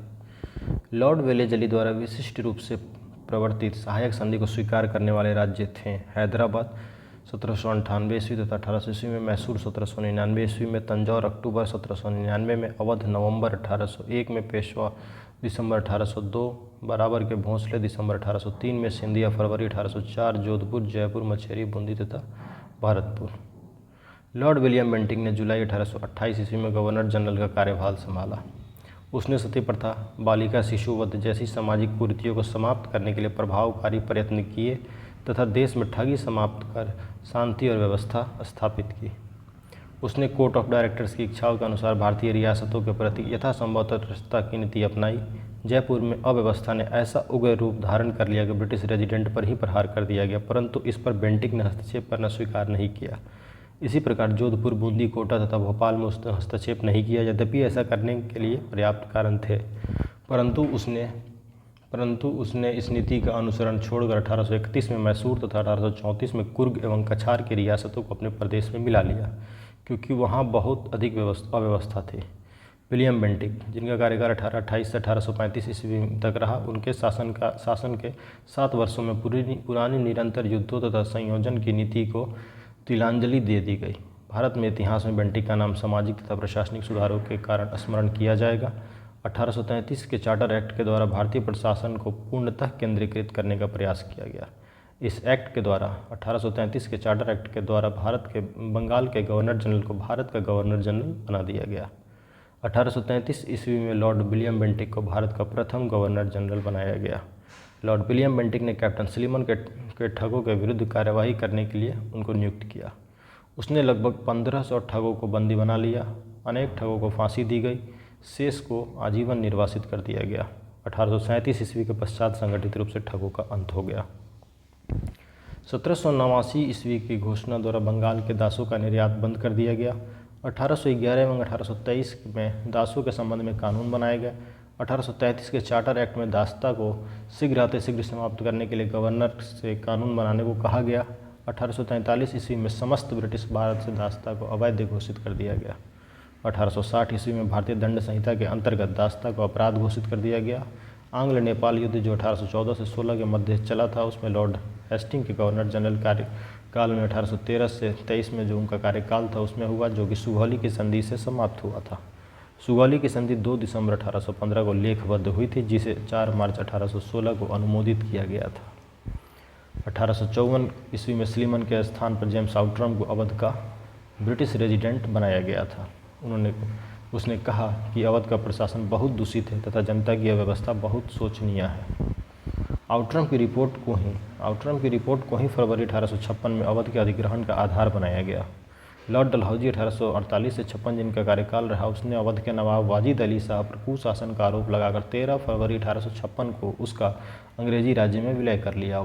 लॉर्ड वेलेजली द्वारा विशिष्ट रूप से प्रवर्तित सहायक संधि को स्वीकार करने वाले राज्य थे हैदराबाद 1798 ईस्वी तथा 1800 ईस्वी में मैसूर, 1799 ईस्वी में तंजौर, अक्टूबर 1799 में अवध, नवंबर 1801 में पेशवा, दिसंबर 1802 बराबर के भोंसले, दिसंबर 1803 में सिंधिया, फरवरी 1804 जोधपुर, जयपुर, मछेरी, बूंदी तथा भरतपुर। लॉर्ड विलियम बेंटिंक ने जुलाई 1828 ईस्वी में गवर्नर जनरल का कार्यभार संभाला। उसने सती प्रथा, बालिका शिशुवध जैसी सामाजिक कुरीतियों को समाप्त करने के लिए प्रभावकारी प्रयत्न किए तथा देश में ठगी समाप्त कर शांति और व्यवस्था स्थापित की। उसने कोर्ट ऑफ डायरेक्टर्स की इच्छाओं के अनुसार भारतीय रियासतों के प्रति यथासंभव तटस्थता की नीति अपनाई। जयपुर में अव्यवस्था ने ऐसा उग्र रूप धारण कर लिया कि ब्रिटिश रेजिडेंट पर ही प्रहार कर दिया गया, परंतु इस पर बेंटिक ने हस्तक्षेप करना स्वीकार नहीं किया। इसी प्रकार जोधपुर, बूंदी, कोटा तथा भोपाल में उसने हस्तक्षेप नहीं किया, यद्यपि ऐसा करने के लिए पर्याप्त कारण थे, परंतु उसने इस नीति का अनुसरण छोड़कर 1831 में मैसूर तथा 1834 में कुर्ग एवं कछार की रियासतों को अपने प्रदेश में मिला लिया, क्योंकि वहाँ बहुत अधिक अव्यवस्था थी। विलियम बेंटिक, जिनका कार्यकाल 1828 से 1835 ईस्वी तक रहा, उनके शासन के 7 वर्षों में पुरानी निरंतर युद्धों तथा संयोजन की नीति को तिलांजलि दे दी गई। भारत में इतिहास में बेंटिक का नाम सामाजिक तथा प्रशासनिक सुधारों के कारण स्मरण किया जाएगा। 1833 के चार्टर एक्ट के द्वारा भारतीय प्रशासन को पूर्णतः केंद्रीकृत करने का प्रयास किया गया। इस एक्ट के द्वारा 1833 के चार्टर एक्ट के द्वारा बंगाल के गवर्नर जनरल को भारत का गवर्नर जनरल बना दिया गया। 1833 ईस्वी में लॉर्ड विलियम बेंटिक को भारत का प्रथम गवर्नर जनरल बनाया गया। लॉर्ड विलियम बेंटिक ने कैप्टन सलीमन के ठगों के विरुद्ध कार्यवाही करने के लिए उनको नियुक्त किया। उसने लगभग 1500 ठगों को बंदी बना लिया। अनेक ठगों को फांसी दी गई, शेष को आजीवन निर्वासित कर दिया गया। 1837 ईस्वी के पश्चात संगठित रूप से ठगों का अंत हो गया। 1789 ईस्वी की घोषणा द्वारा बंगाल के दासों का निर्यात बंद कर दिया गया। 1811 एवं 1823 में दासों के संबंध में कानून बनाए गए। 1833 के चार्टर एक्ट में दासता को शीघ्र समाप्त करने के लिए गवर्नर से कानून बनाने को कहा गया। 1843 ईस्वी में समस्त ब्रिटिश भारत से दासता को अवैध घोषित कर दिया गया। 1860 ईस्वी में भारतीय दंड संहिता के अंतर्गत दासता को अपराध घोषित कर दिया गया। आंग्ल नेपाल युद्ध जो 1814 से 16 के मध्य चला था, उसमें लॉर्ड हेस्टिंग के गवर्नर जनरल काल में 1813 से 23 में जो उनका कार्यकाल था उसमें हुआ, जो कि सुगौली की संधि से समाप्त हुआ था। सुगौली की संधि 2 दिसंबर 1815 को लेखबद्ध हुई थी, जिसे 4 मार्च 1816 को अनुमोदित किया गया था। 1854 ईस्वी में स्लीमन के स्थान पर जेम्स आउट्रम को अवध का ब्रिटिश रेजिडेंट बनाया गया था। उसने कहा कि अवध का प्रशासन बहुत दूषित है तथा जनता की अव्यवस्था बहुत शोचनीय है। आउट्रम की रिपोर्ट को ही फरवरी 1856 में अवध के अधिग्रहण का आधार बनाया गया। लॉर्ड डलहौजी 1848 से 56 जिनका कार्यकाल रहा, उसने अवध के नवाब वाजिद अली शाह पर कुशासन का आरोप लगाकर 13 फरवरी 1856 को उसका अंग्रेजी राज्य में विलय कर लिया।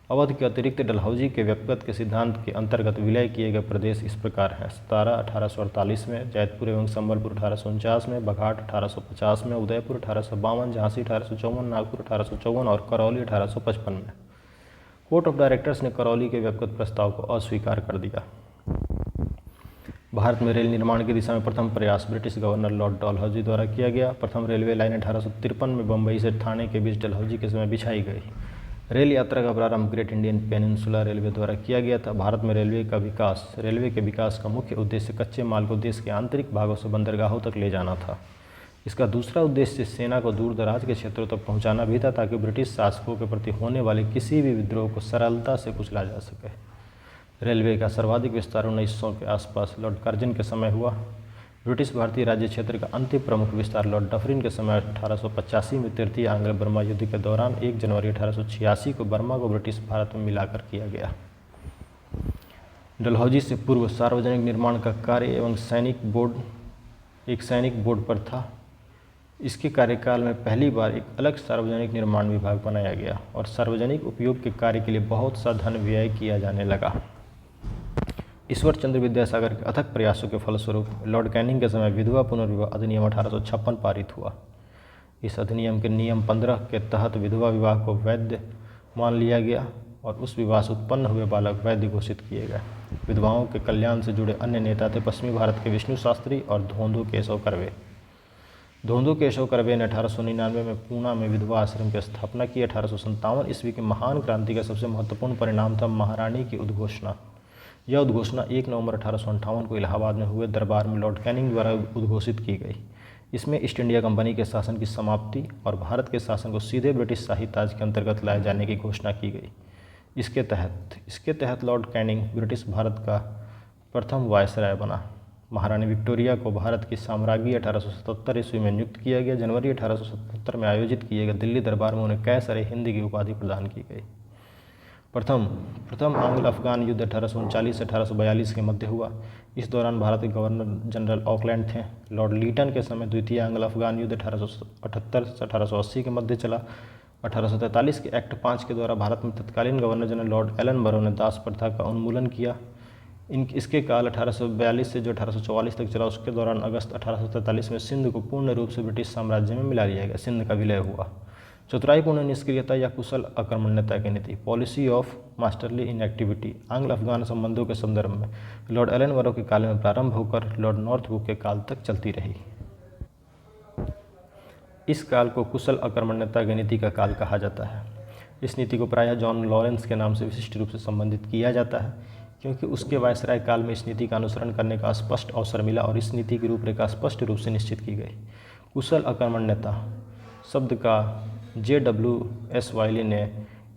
अवध के अतिरिक्त डलहौजी के व्यक्तिगत के सिद्धांत के अंतर्गत विलय किए गए प्रदेश इस प्रकार हैं: सतारा 1848 में, जैतपुर एवं संबलपुर 1849 में, बघाट 1850 में, उदयपुर 1852, झांसी 1854, नागपुर 1854 और करौली 1855 में। कोर्ट ऑफ डायरेक्टर्स ने करौली के व्यक्तिगत प्रस्ताव को अस्वीकार कर दिया। भारत में रेल निर्माण की दिशा में प्रथम प्रयास ब्रिटिश गवर्नर लॉर्ड डलहौजी द्वारा किया गया। प्रथम रेलवे लाइन 1853 में बम्बई से ठाणे के बीच डलहौजी के समय बिछाई गई। रेल यात्रा का प्रारंभ ग्रेट इंडियन पेनिनसुला रेलवे द्वारा किया गया था। भारत में रेलवे के विकास का मुख्य उद्देश्य कच्चे माल को देश के आंतरिक भागों से बंदरगाहों तक ले जाना था। इसका दूसरा उद्देश्य सेना को दूर दराज के क्षेत्रों तक पहुंचाना भी था, ताकि ब्रिटिश शासकों के प्रति होने वाले किसी भी विद्रोह को सरलता से कुचला जा सके। रेलवे का सर्वाधिक विस्तार 1900 के आसपास लॉर्ड कर्जन के समय हुआ। ब्रिटिश भारतीय राज्य क्षेत्र का अंतिम प्रमुख विस्तार लॉर्ड डफरिन के समय 1885 में तृतीय आंग्ल बर्मा युद्ध के दौरान 1 जनवरी 1886 को बर्मा को ब्रिटिश भारत में मिलाकर किया गया। डलहौजी से पूर्व सार्वजनिक निर्माण का कार्य एवं सैनिक बोर्ड पर था। इसके कार्यकाल में पहली बार एक अलग सार्वजनिक निर्माण विभाग बनाया गया और सार्वजनिक उपयोग के कार्य के लिए बहुत सा धन व्यय किया जाने लगा। ईश्वर चंद्र विद्यासागर के अथक प्रयासों के फलस्वरूप लॉर्ड कैनिंग के समय विधवा पुनर्विवाह अधिनियम 1856 पारित हुआ। इस अधिनियम के नियम 15 के तहत विधवा विवाह को वैध मान लिया गया और उस विवाह से उत्पन्न हुए बालक वैध घोषित किए गए। विधवाओं के कल्याण से जुड़े अन्य नेता थे पश्चिमी भारत के विष्णु शास्त्री और धोंदो केशव कर्वे ने 1899 में पूना में विधवा आश्रम की स्थापना की। 1857 ईस्वी के महान क्रांति का सबसे महत्वपूर्ण परिणाम था महारानी की उद्घोषणा। यह उद्घोषणा 1 नवंबर 1858 को इलाहाबाद में हुए दरबार में लॉर्ड कैनिंग द्वारा उद्घोषित की गई। इसमें ईस्ट इंडिया कंपनी के शासन की समाप्ति और भारत के शासन को सीधे ब्रिटिश शाही ताज के अंतर्गत लाए जाने की घोषणा की गई। इसके तहत लॉर्ड कैनिंग ब्रिटिश भारत का प्रथम वायसराय बना। महारानी विक्टोरिया को भारत की साम्राज्ञी 1877 ईस्वी में नियुक्त किया गया। जनवरी 1877 में आयोजित किए गए दिल्ली दरबार में उन्हें कैसर हिंद की उपाधि प्रदान की गई। प्रथम आंग्ल अफगान युद्ध 1839 से 1842 के मध्य हुआ। इस दौरान भारत के गवर्नर जनरल ऑकलैंड थे। लॉर्ड लीटन के समय द्वितीय आंग्ल अफगान युद्ध 1878 से 1880 के मध्य चला। 1843 के एक्ट 5 के द्वारा भारत में तत्कालीन गवर्नर जनरल लॉर्ड एलन ने दास प्रथा का उन्मूलन किया। इसके काल 1842 से जो 1844 तक चला, उसके दौरान अगस्त 1843 में सिंध को पूर्ण रूप से ब्रिटिश साम्राज्य में मिला लिया गया। सिंध का विलय हुआ। चतुराईपूर्ण निष्क्रियता या कुशल अकर्मण्यता की नीति, पॉलिसी ऑफ मास्टरली इनएक्टिविटी, आंग्ल अफगान संबंधों के संदर्भ में लॉर्ड एलन के काल में प्रारंभ होकर लॉर्ड नॉर्थब्रुक के काल तक चलती रही। इस काल को कुशल अकर्मण्यता की नीति का काल कहा जाता है। इस नीति को प्रायः जॉन लॉरेंस के नाम से विशिष्ट रूप से संबंधित किया जाता है, क्योंकि उसके वायसराय काल में इस नीति का अनुसरण करने का स्पष्ट अवसर मिला और इस नीति की रूपरेखा स्पष्ट रूप से निश्चित की गई। कुशल अकर्मण्यता शब्द का J.W.S. वाइली ने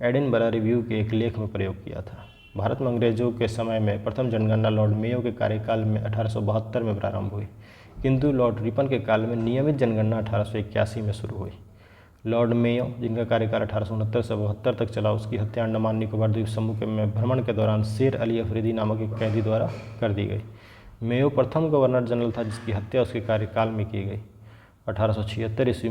एडिनबरा रिव्यू के एक लेख में प्रयोग किया था। भारत में अंग्रेजों के समय में प्रथम जनगणना लॉर्ड मेयो के कार्यकाल में 1872 में प्रारंभ हुई, किंतु लॉर्ड रिपन के काल में नियमित जनगणना 1881 में शुरू हुई। लॉर्ड मेयो, जिनका कार्यकाल 1869 से 72 तक चला, उसकी हत्या अंडमान निकोबार द्वीप समूह में भ्रमण के दौरान शेर अली अफरीदी नामक एक कैदी द्वारा कर दी गई। मेयो प्रथम गवर्नर जनरल था जिसकी हत्या उसके कार्यकाल में की गई। 1876 ईस्वी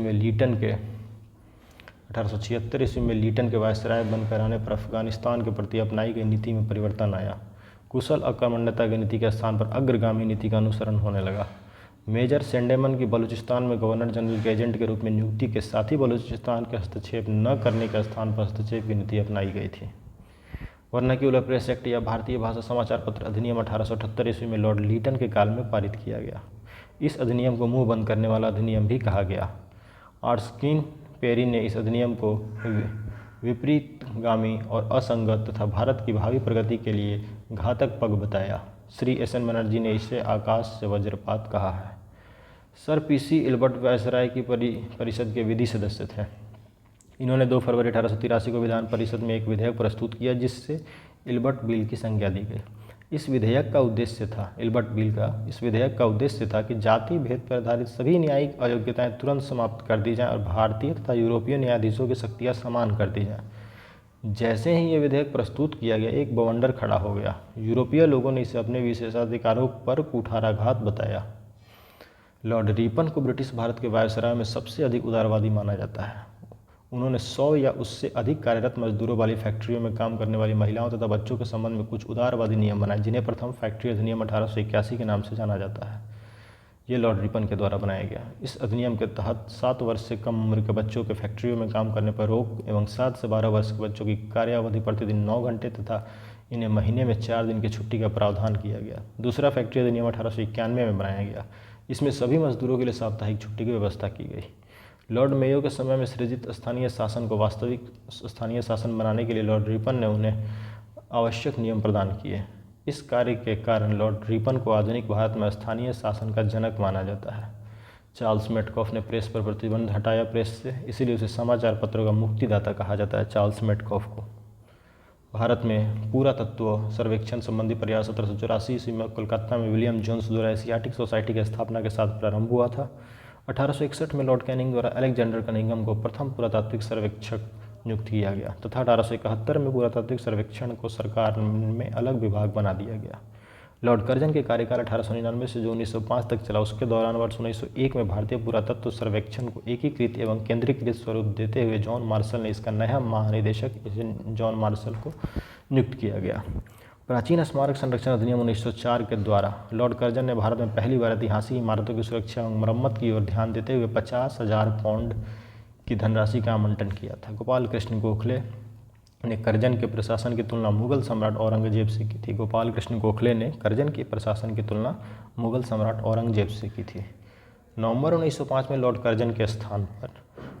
में लीटन के वायसराय बनकर आने पर अफगानिस्तान के प्रति अपनाई गई नीति में परिवर्तन आया। कुशल अकर्मण्यता की नीति के स्थान पर अग्रगामी नीति का अनुसरण होने लगा। मेजर सेंडेमन की बलूचिस्तान में गवर्नर जनरल के एजेंट के रूप में नियुक्ति के साथ ही बलूचिस्तान के हस्तक्षेप न करने के स्थान पर हस्तक्षेप की नीति अपनाई गई थी। वर्नाक्यूलर प्रेस एक्ट या भारतीय भाषा समाचार पत्र अधिनियम 1878 ईस्वी में लॉर्ड लीटन के काल में पारित किया गया। इस अधिनियम को मुंह बंद करने वाला अधिनियम भी कहा गया। आर्स्किन पेरी ने इस अधिनियम को विपरीतगामी और असंगत तथा भारत की भावी प्रगति के लिए घातक पग बताया। श्री एस.एन. बनर्जी ने इसे आकाश से वज्रपात कहा है। Sir PC. इल्बर्ट वायसराय की परिषद के विधि सदस्य थे। इन्होंने 2 फरवरी 1883 को विधान परिषद में एक विधेयक प्रस्तुत किया जिससे इल्बर्ट बिल की संज्ञा दी गई। इस विधेयक का उद्देश्य था कि जाति भेद पर आधारित सभी न्यायिक अयोग्यताएं तुरंत समाप्त कर दी जाएं और भारतीय तथा यूरोपीय न्यायाधीशों की शक्तियां समान कर दी जाएं। जैसे ही ये विधेयक प्रस्तुत किया गया, एक बवंडर खड़ा हो गया। यूरोपीय लोगों ने इसे अपने विशेषाधिकारों पर कुठाराघात बताया। लॉर्ड रिपन को ब्रिटिश भारत के वायसराय में सबसे अधिक उदारवादी माना जाता है। उन्होंने 100 या उससे अधिक कार्यरत मजदूरों वाली फैक्ट्रियों में काम करने वाली महिलाओं तथा बच्चों के संबंध में कुछ उदारवादी नियम बनाए, जिन्हें प्रथम फैक्ट्री अधिनियम 1881 के नाम से जाना जाता है। ये लॉर्ड रिपन के द्वारा बनाया गया। इस अधिनियम के तहत 7 वर्ष से कम उम्र के बच्चों के फैक्ट्रियों में काम करने पर रोक एवं 7 से 12 वर्ष के बच्चों की कार्यावधि प्रतिदिन 9 घंटे तथा इन्हें महीने में 4 दिन की छुट्टी का प्रावधान किया गया। दूसरा फैक्ट्री अधिनियम 1891 में बनाया गया। इसमें सभी मजदूरों के लिए साप्ताहिक छुट्टी की व्यवस्था की गई। लॉर्ड मेयो के समय में सृजित स्थानीय शासन को वास्तविक स्थानीय शासन बनाने के लिए लॉर्ड रिपन ने उन्हें आवश्यक नियम प्रदान किए। इस कार्य के कारण लॉर्ड रिपन को आधुनिक भारत में स्थानीय शासन का जनक माना जाता है। चार्ल्स मेटकॉफ ने प्रेस पर प्रतिबंध हटाया प्रेस से, इसीलिए उसे समाचार पत्रों का मुक्तिदाता कहा जाता है। चार्ल्स मेटकॉफ को भारत में पुरातत्व सर्वेक्षण संबंधी प्रयास 1784 ईस्वी में कोलकाता में विलियम जोन्स द्वारा एशियाटिक सोसाइटी की स्थापना के साथ प्रारंभ हुआ था। 1861 में लॉर्ड कैनिंग द्वारा अलेक्जेंडर कनिंघम को प्रथम पुरातात्विक सर्वेक्षक नियुक्त किया गया तथा 1871 में पुरातात्विक सर्वेक्षण को सरकार में अलग विभाग बना दिया गया। लॉर्ड कर्जन के कार्यकाल 1899 से जो 1905 तक चला, उसके दौरान वर्ष 1901 में भारतीय पुरातत्व सर्वेक्षण को एकीकृत एवं केंद्रीकृत स्वरूप देते हुए जॉन मार्शल ने इसका नया महानिदेशक जॉन मार्शल को नियुक्त किया गया। प्राचीन स्मारक संरक्षण अधिनियम 1904 के द्वारा लॉर्ड कर्जन ने भारत में पहली बार ऐतिहासिक इमारतों की सुरक्षा एवं मरम्मत की ओर ध्यान देते हुए 50,000 पाउंड की धनराशि का आवंटन किया था। गोपाल कृष्ण गोखले ने कर्जन के प्रशासन की तुलना मुगल सम्राट औरंगजेब से की थी। गोपाल कृष्ण गोखले ने कर्जन के प्रशासन की तुलना मुगल सम्राट औरंगजेब से की थी। नवंबर 1905 में लॉर्ड कर्जन के स्थान पर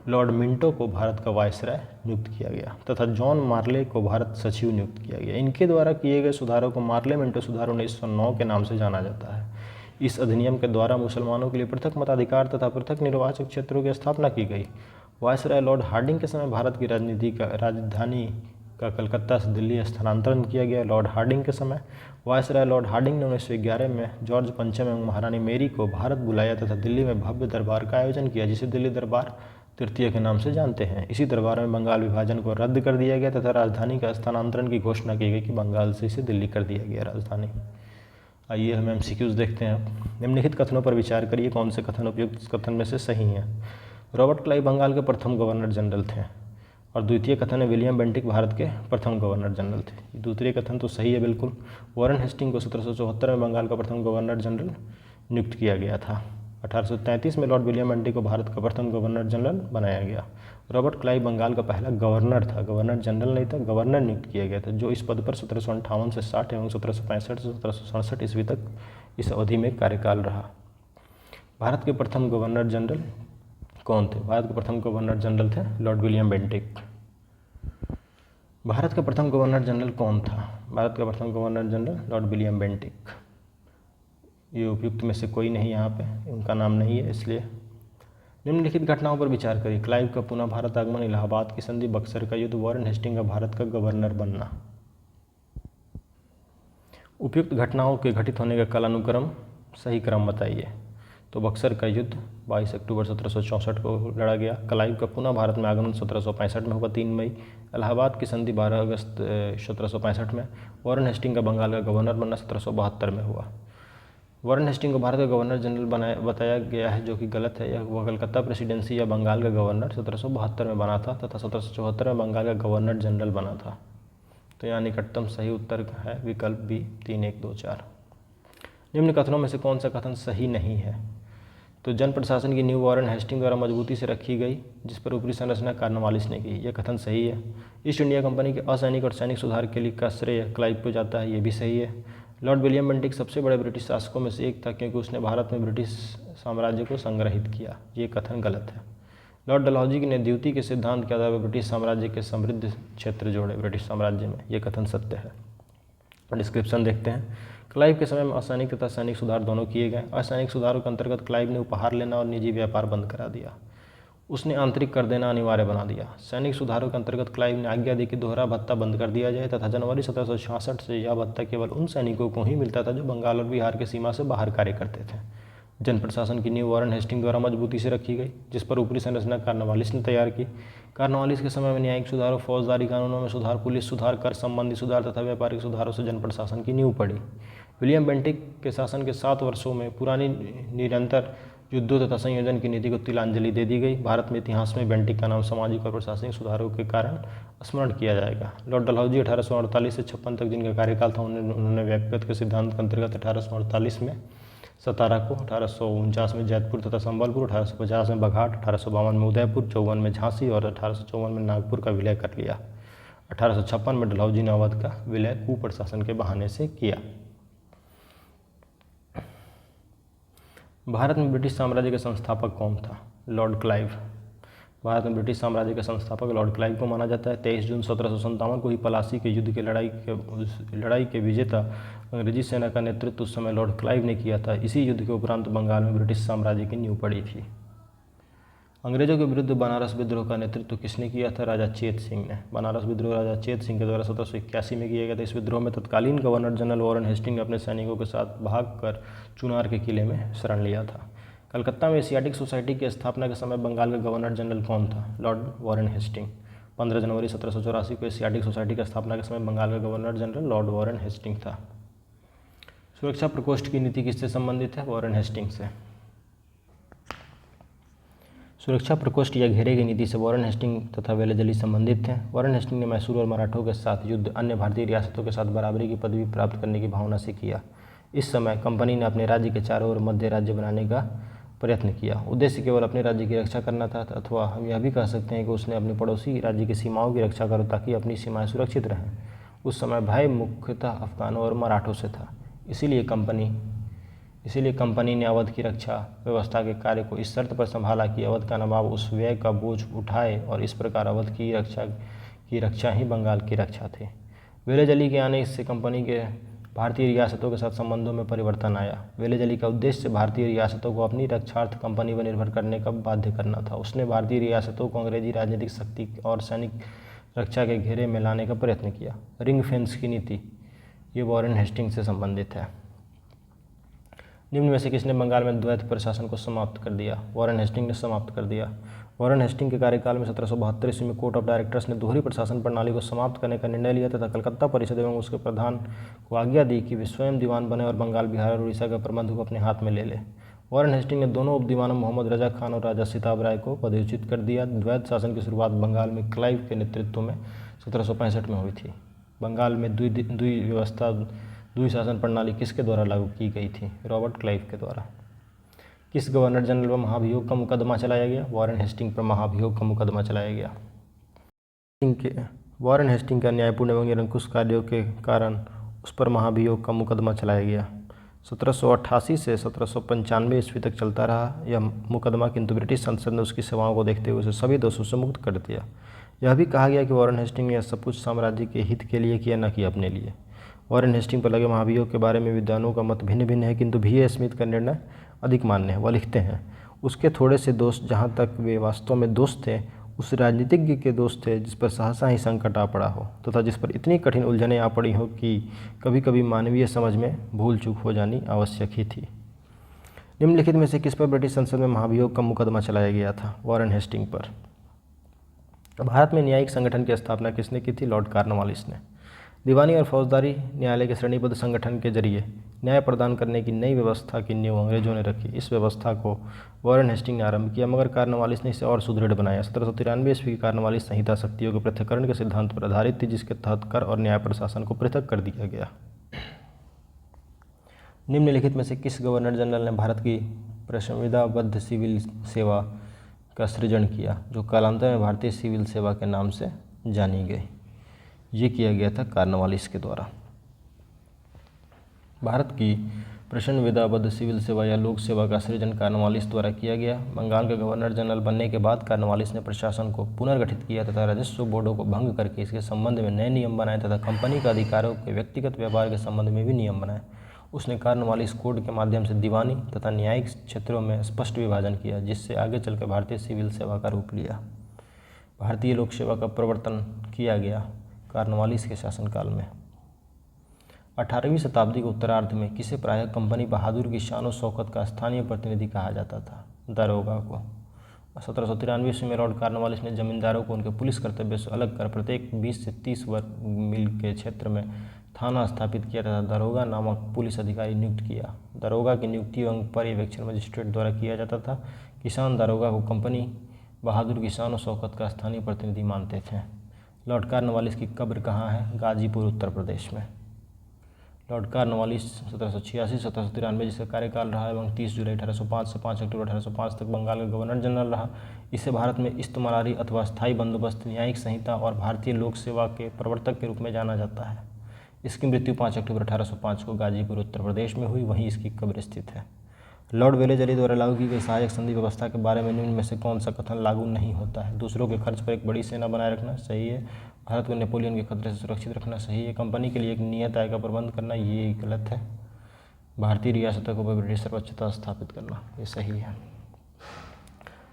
लॉर्ड मिंटो को भारत का वायसराय नियुक्त किया गया तथा जॉन मार्ले को भारत सचिव नियुक्त किया गया। इनके द्वारा किए गए सुधारों को मार्ले मिंटो सुधार 1909 के नाम से जाना जाता है। इस अधिनियम के द्वारा मुसलमानों के लिए पृथक मताधिकार तथा पृथक निर्वाचक क्षेत्रों की स्थापना की गई। वायसराय लॉर्ड हार्डिंग के समय भारत की राजधानी का कलकत्ता से दिल्ली स्थानांतरण किया गया। लॉर्ड हार्डिंग के समय वायसराय लॉर्ड हार्डिंग ने 1911 में जॉर्ज पंचम एवं महारानी मेरी को भारत बुलाया तथा दिल्ली में भव्य दरबार का आयोजन किया, जिसे दिल्ली दरबार तृतीय के नाम से जानते हैं। इसी दरबार में बंगाल विभाजन को रद्द कर दिया गया तथा राजधानी का स्थानांतरण की घोषणा की गई कि बंगाल से इसे दिल्ली कर दिया गया राजधानी। आइए हम MCQs देखते हैं। निम्नलिखित कथनों पर विचार करिए, कौन से कथन उपयुक्त कथन में से सही हैं। रॉबर्ट क्लाइव बंगाल के प्रथम गवर्नर जनरल थे और द्वितीय कथन है विलियम बेंटिक भारत के प्रथम गवर्नर जनरल थे। दूसरे कथन तो सही है बिल्कुल। वॉरेन हेस्टिंग को 1774 में बंगाल का प्रथम गवर्नर जनरल नियुक्त किया गया था। 1833 में लॉर्ड विलियम बेंटिक को भारत का प्रथम गवर्नर जनरल बनाया गया। रॉबर्ट क्लाइव बंगाल का पहला गवर्नर था, गवर्नर जनरल नहीं था, गवर्नर नियुक्त किया गया था, जो इस पद पर 1758 से 60 एवं 1765 से 1767 ईस्वी तक इस अवधि में कार्यकाल रहा। भारत के प्रथम गवर्नर जनरल कौन थे? भारत के प्रथम गवर्नर जनरल थे लॉर्ड विलियम बेंटिक। भारत का प्रथम गवर्नर जनरल कौन था? भारत का प्रथम governor general Lord William Bentinck. ये उपयुक्त में से कोई नहीं, यहाँ पे उनका नाम नहीं है, इसलिए निम्नलिखित घटनाओं पर विचार करिए। क्लाइव का पुनः भारत आगमन, इलाहाबाद की संधि, बक्सर का युद्ध, वॉरेन हेस्टिंग का भारत का गवर्नर बनना। उपयुक्त घटनाओं के घटित होने का कालानुक्रम सही क्रम बताइए। तो बक्सर का युद्ध 22 अक्टूबर 1764 को लड़ा गया। क्लाइव का पुनः भारत में आगमन 1765 में हुआ 3 मई। इलाहाबाद की संधि 12 अगस्त 1765 में। वॉरेन हेस्टिंग का बंगाल का गवर्नर बनना 1772 में हुआ। वॉरेन हेस्टिंग को भारत का गवर्नर जनरल बताया गया है, जो कि गलत है। यह वह कलकत्ता प्रेसिडेंसी या बंगाल का गवर्नर 1772 में बना था तथा 1774 में बंगाल का गवर्नर जनरल बना था। तो यहाँ निकटतम सही उत्तर है विकल्प बी 3, 1, 2, 4। निम्न कथनों में से कौन सा कथन सही नहीं है? तो जन प्रशासन की नींव वॉरेन हेस्टिंग द्वारा मजबूती से रखी गई, जिस पर ऊपरी संरचना कॉर्नवालिस ने की। यह कथन सही है। ईस्ट इंडिया कंपनी के असैनिक और सैनिक सुधार के लिए का श्रेय क्लाइव को जाता है, ये भी सही है। लॉर्ड विलियम बेंटिक सबसे बड़े ब्रिटिश शासकों में से एक था, क्योंकि उसने भारत में ब्रिटिश साम्राज्य को संग्रहित किया, ये कथन गलत है। लॉर्ड डलहौजी ने द्वितीय के सिद्धांत के आधार पर ब्रिटिश साम्राज्य के समृद्ध क्षेत्र जोड़े ब्रिटिश साम्राज्य में, ये कथन सत्य है। डिस्क्रिप्शन देखते हैं। क्लाइव के समय में असैनिक तथा सैनिक सुधार दोनों किए गए। असैनिक सुधारों के अंतर्गत क्लाइव ने उपहार लेना और निजी व्यापार बंद करा दिया। उसने आंतरिक कर देना अनिवार्य बना दिया। सैनिक सुधारों के अंतर्गत क्लाइव ने आज्ञा दी कि दोहरा भत्ता बंद कर दिया जाए तथा जनवरी 1766 से यह भत्ता केवल उन सैनिकों को ही मिलता था जो बंगाल और बिहार की सीमा से बाहर कार्य करते थे। जन प्रशासन की नींव वॉरेन हेस्टिंग द्वारा मजबूती से रखी गई, जिस पर ऊपरी संरचना कॉर्नवालिस ने तैयार की। कॉर्नवालिस के समय में न्यायिक सुधारों, फौजदारी कानूनों में सुधार, पुलिस सुधार, कर संबंधी सुधार तथा व्यापारिक सुधारों से जन प्रशासन की नींव पड़ी। विलियम बेंटिक के शासन के 7 वर्षों में पुरानी निरंतर युद्धों तथा संयोजन की नीति को तिलांजलि दे दी गई। भारत में इतिहास में बेंटिक का नाम सामाजिक और प्रशासनिक सुधारों के कारण स्मरण किया जाएगा। लॉर्ड डलहौजी 1848 से 56 तक जिनका कार्यकाल था, उन्होंने व्यक्तिगत के सिद्धांत के अंतर्गत 1848 में सतारा को, 1849 में जैतपुर तथा संबलपुर, 1850 में बघाट, 1852 में उदयपुर, 54 में झांसी और 1854 में नागपुर का विलय कर लिया। 1856 में डलहौजी ने अवध का विलय कुप्रशासन के बहाने से किया। भारत में ब्रिटिश साम्राज्य के संस्थापक कौन था? Lord Clive. भारत में ब्रिटिश साम्राज्य के संस्थापक लॉर्ड क्लाइव को माना जाता है। 23 जून 1757 को ही प्लासी के युद्ध के लड़ाई के विजेता अंग्रेजी सेना का नेतृत्व उस समय लॉर्ड क्लाइव ने किया था। इसी युद्ध के उपरांत बंगाल में ब्रिटिश साम्राज्य की नींव पड़ी थी। अंग्रेजों के विरुद्ध बनारस विद्रोह का नेतृत्व किसने किया था? राजा चेत सिंह ने। बनारस विद्रोह राजा चेत सिंह के द्वारा 1781 में किया गया था। इस विद्रोह में तत्कालीन गवर्नर जनरल वॉरेन हेस्टिंग ने अपने सैनिकों के साथ भागकर चुनार के किले में शरण लिया था। कलकत्ता में एशियाटिक सोसाइटी की स्थापना के समय बंगाल का गवर्नर जनरल कौन था? Lord Warren Hasting. 15 जनवरी 1784 को एशियाटिक सोसाइटी की स्थापना के समय बंगाल का governor general Lord Warren Hastings था। सुरक्षा प्रकोष्ठ की नीति किससे संबंधित है? वॉरेन हेस्टिंग से। सुरक्षा प्रकोष्ठ या घेरे की नीति से वॉरेन हेस्टिंग तथा वेलेजली संबंधित थे। वॉरेन हेस्टिंग ने मैसूर और मराठों के साथ युद्ध अन्य भारतीय रियासतों के साथ बराबरी की पदवी प्राप्त करने की भावना से किया। इस समय कंपनी ने अपने राज्य के चारों ओर मध्य राज्य बनाने का प्रयत्न किया। उद्देश्य केवल अपने राज्य की रक्षा करना था, अथवा हम यह भी कह सकते हैं कि उसने अपने पड़ोसी राज्य की सीमाओं की रक्षा करो ताकि अपनी सीमाएं सुरक्षित रहें। उस समय भय मुख्यतः अफगानों और मराठों से था। इसीलिए कंपनी ने अवध की रक्षा व्यवस्था के कार्य को इस शर्त पर संभाला कि अवध का नवाब उस व्यय का बोझ उठाए, और इस प्रकार अवध की रक्षा ही बंगाल की रक्षा थी। वेलेजली के आने से कंपनी के भारतीय रियासतों के साथ संबंधों में परिवर्तन आया। वेलेजली का उद्देश्य भारतीय रियासतों को अपनी रक्षार्थ कंपनी पर निर्भर करने का बाध्य करना था। उसने भारतीय रियासतों को अंग्रेजी राजनीतिक शक्ति और सैनिक रक्षा के घेरे में लाने का प्रयत्न किया। रिंग फेंस की नीति, ये वॉरेन हेस्टिंग से संबंधित है। निम्न में से किसने बंगाल में द्वैत प्रशासन को समाप्त कर दिया? वॉरेन हेस्टिंग ने समाप्त कर दिया। वॉरेन हेस्टिंग के कार्यकाल में 1772 ईस्वी में कोर्ट ऑफ डायरेक्टर्स ने दोहरी प्रशासन प्रणाली को समाप्त करने का निर्णय लिया तथा कलकत्ता परिषद एवं उसके प्रधान को आज्ञा दी कि वे स्वयं दीवान बने और बंगाल, बिहार और उड़ीसा का प्रबंध को अपने हाथ में ले ले। वॉरेन हेस्टिंग ने दोनों उप दीवानों मोहम्मद रजा खान और राजा सिताब राय को पदच्युत कर दिया। द्वैत शासन की शुरुआत बंगाल में क्लाइव के नेतृत्व में 1765 में हुई थी। बंगाल में द्वि शासन प्रणाली किसके द्वारा लागू की गई थी? रॉबर्ट क्लाइव के द्वारा। किस गवर्नर जनरल पर महाभियोग का मुकदमा चलाया गया? वॉरेन हेस्टिंग पर महाभियोग का मुकदमा चलाया गया। वॉरेन हेस्टिंग के अन्यायपूर्ण एवं निरंकुश कार्यों के कारण उस पर महाभियोग का मुकदमा चलाया गया। 1788 से 1795 ईस्वी तक चलता रहा यह मुकदमा, किंतु ब्रिटिश संसद ने उसकी सेवाओं को देखते हुए उसे सभी दोषों से मुक्त कर दिया। यह भी कहा गया कि वॉरेन हेस्टिंग ने यह सब कुछ साम्राज्य के हित के लिए किया, न कि अपने लिए। वॉरेन हेस्टिंग पर लगे महाभियोग के बारे में विद्वानों का मत भिन्न भिन्न है, किंतु V.A. स्मिथ का निर्णय अधिक मान्य है। वह लिखते हैं, उसके थोड़े से दोष, जहाँ तक वे वास्तव में दोष थे, उस राजनीतिज्ञ के दोष थे जिस पर सहसा ही संकट आ पड़ा हो तथा जिस पर इतनी कठिन उलझनें आ पड़ी हो कि कभी कभी मानवीय समझ में भूल चूक हो जानी आवश्यक ही थी। निम्नलिखित में से किस पर ब्रिटिश संसद में महाभियोग का मुकदमा चलाया गया था? वॉरेन हेस्टिंग पर। भारत में न्यायिक संगठन की स्थापना किसने की थी? लॉर्ड कॉर्नवालिस ने। दीवानी और फौजदारी न्यायालय के श्रेणीबद्ध संगठन के जरिए न्याय प्रदान करने की नई व्यवस्था की नींव अंग्रेजों ने रखी। इस व्यवस्था को वॉरेन हेस्टिंग ने आरंभ किया, मगर कॉर्नवालिस ने इसे और सुदृढ़ बनाया। 1793 ईस्वी की कॉर्नवालिस संहिता शक्तियों के पृथक्करण के सिद्धांत पर आधारित थी, जिसके तहत कर और न्याय प्रशासन को पृथक कर दिया गया। निम्नलिखित में से किस गवर्नर जनरल ने भारत की प्रसंविधाबद्ध सिविल सेवा का सृजन किया, जो कालांतर में भारतीय सिविल सेवा के नाम से जानी गई? ये किया गया था कॉर्नवालिस के द्वारा। भारत की प्रश्न विधाबद्ध सिविल सेवा या लोक सेवा का सृजन कॉर्नवालिस द्वारा किया गया। बंगाल के गवर्नर जनरल बनने के बाद कॉर्नवालिस ने प्रशासन को पुनर्गठित किया तथा राजस्व बोर्डों को भंग करके इसके संबंध में नए नियम बनाए तथा कंपनी के अधिकारों के व्यक्तिगत व्यापार के संबंध में भी नियम बनाए। उसने कॉर्नवालिस कोड के माध्यम से दीवानी तथा न्यायिक क्षेत्रों में स्पष्ट विभाजन किया, जिससे आगे चलकर भारतीय सिविल सेवा का रूप लिया। भारतीय लोक सेवा का प्रवर्तन किया गया कॉर्नवालिस के शासनकाल में। 18वीं शताब्दी के उत्तरार्ध में किसे प्रायः कंपनी बहादुर की शान शौकत का स्थानीय प्रतिनिधि कहा जाता था? दारोगा को। 1793 ईस्वी में लॉर्ड कॉर्नवालिस ने जमींदारों को उनके पुलिस कर्तव्य से अलग कर प्रत्येक 20 से 30 वर्ग मील के क्षेत्र में थाना स्थापित किया तथा दारोगा नामक पुलिस अधिकारी नियुक्त किया। दारोगा की नियुक्ति एवं पर्यवेक्षण मजिस्ट्रेट द्वारा किया जाता था। किसान दारोगा को कंपनी बहादुर की शान शौकत का स्थानीय प्रतिनिधि मानते थे। लॉर्ड कॉर्नवालिस की कब्र कहाँ है? गाजीपुर, उत्तर प्रदेश में। लॉर्ड कॉर्नवालिस 1786-1793 जिसका कार्यकाल रहा एवं 30 जुलाई 1805 से 5 अक्टूबर 1805 तक बंगाल का गवर्नर जनरल रहा। इसे भारत में इस्तेमारी अथवा स्थायी बंदोबस्त, न्यायिक संहिता और भारतीय लोक सेवा के प्रवर्तक के रूप में जाना जाता है। इसकी मृत्यु 5 अक्टूबर 1805 को गाजीपुर, उत्तर प्रदेश में हुई, वहीं इसकी कब्र स्थित है। लॉर्ड वेलेजली द्वारा लागू की गई सहायक संधि व्यवस्था के बारे में निम्न में से कौन सा कथन लागू नहीं होता है? दूसरों के खर्च पर एक बड़ी सेना बनाए रखना सही है। भारत को नेपोलियन के खतरे से सुरक्षित रखना सही है। कंपनी के लिए एक नियत आय का प्रबंध करना ये गलत है। भारतीय रियासतों को ब्रिटिश सर्वोच्चता स्थापित करना ये सही है।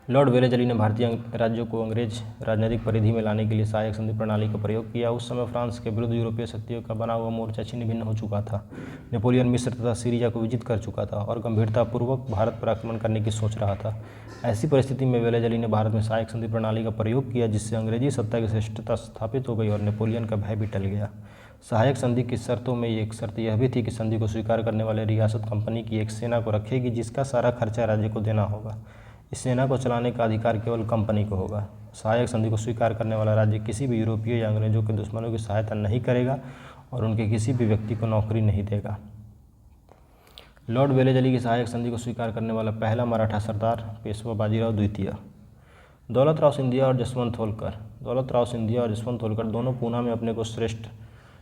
लॉर्ड वेलेजली ने भारतीय राज्यों को अंग्रेज राजनीतिक परिधि में लाने के लिए सहायक संधि प्रणाली का प्रयोग किया। उस समय फ्रांस के विरुद्ध यूरोपीय शक्तियों का बना हुआ मोर्चा छिन्न भिन्न हो चुका था। नेपोलियन मिस्र तथा सीरिया को विजित कर चुका था और गंभीरतापूर्वक भारत पर आक्रमण करने की सोच रहा था। ऐसी परिस्थिति में वेलेजली ने भारत में सहायक संधि प्रणाली का प्रयोग किया, जिससे अंग्रेजी सत्ता की श्रेष्ठता स्थापित हो गई और नेपोलियन का भय भी टल गया। सहायक संधि की शर्तों में एक शर्त यह भी थी कि संधि को स्वीकार करने वाले रियासत कंपनी की एक सेना को रखेगी, जिसका सारा खर्चा राज्य को देना होगा। इस सेना को चलाने का अधिकार केवल कंपनी को होगा। सहायक संधि को स्वीकार करने वाला राज्य किसी भी यूरोपीय या अंग्रेजों के दुश्मनों की सहायता नहीं करेगा और उनके किसी भी व्यक्ति को नौकरी नहीं देगा। लॉर्ड वेलेजली की सहायक संधि को स्वीकार करने वाला पहला मराठा सरदार पेशवा बाजीराव द्वितीय। दौलतराव सिंधिया और जसवंत होलकर। दौलतराव सिंधिया और जसवंत होलकर दोनों पूना में अपने को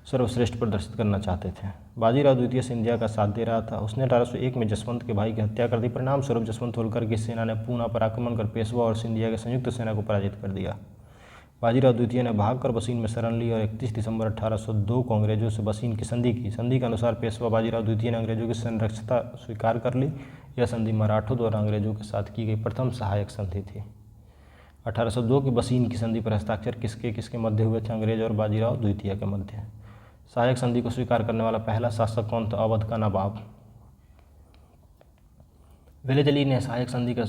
सर्वश्रेष्ठ प्रदर्शित करना चाहते थे। बाजीराव द्वितीय सिंधिया का साथ दे रहा था। उसने 1801 में जसवंत के भाई की हत्या कर दी। परिणाम स्वरूप जसवंत होलकर की सेना ने पूना पर आक्रमण कर पेशवा और सिंधिया की संयुक्त सेना को पराजित कर दिया। बाजीराव द्वितीय ने भागकर बसीन में शरण ली और 31 दिसंबर 1802 को अंग्रेजों से बसीन की संधि की। संधि के अनुसार पेशवा बाजीराव द्वितीय ने अंग्रेजों की संरक्षता स्वीकार कर ली। यह संधि मराठों द्वारा अंग्रेजों के साथ की गई प्रथम सहायक संधि थी। 1802 की बसीन की संधि पर हस्ताक्षर किसके मध्य हुए थे? अंग्रेज और बाजीराव द्वितीय के मध्य। सहायक संधि को स्वीकार करने वाला पहला शासक कौन था? अवध का नवाब। वेलेजली ने सहायक संधि का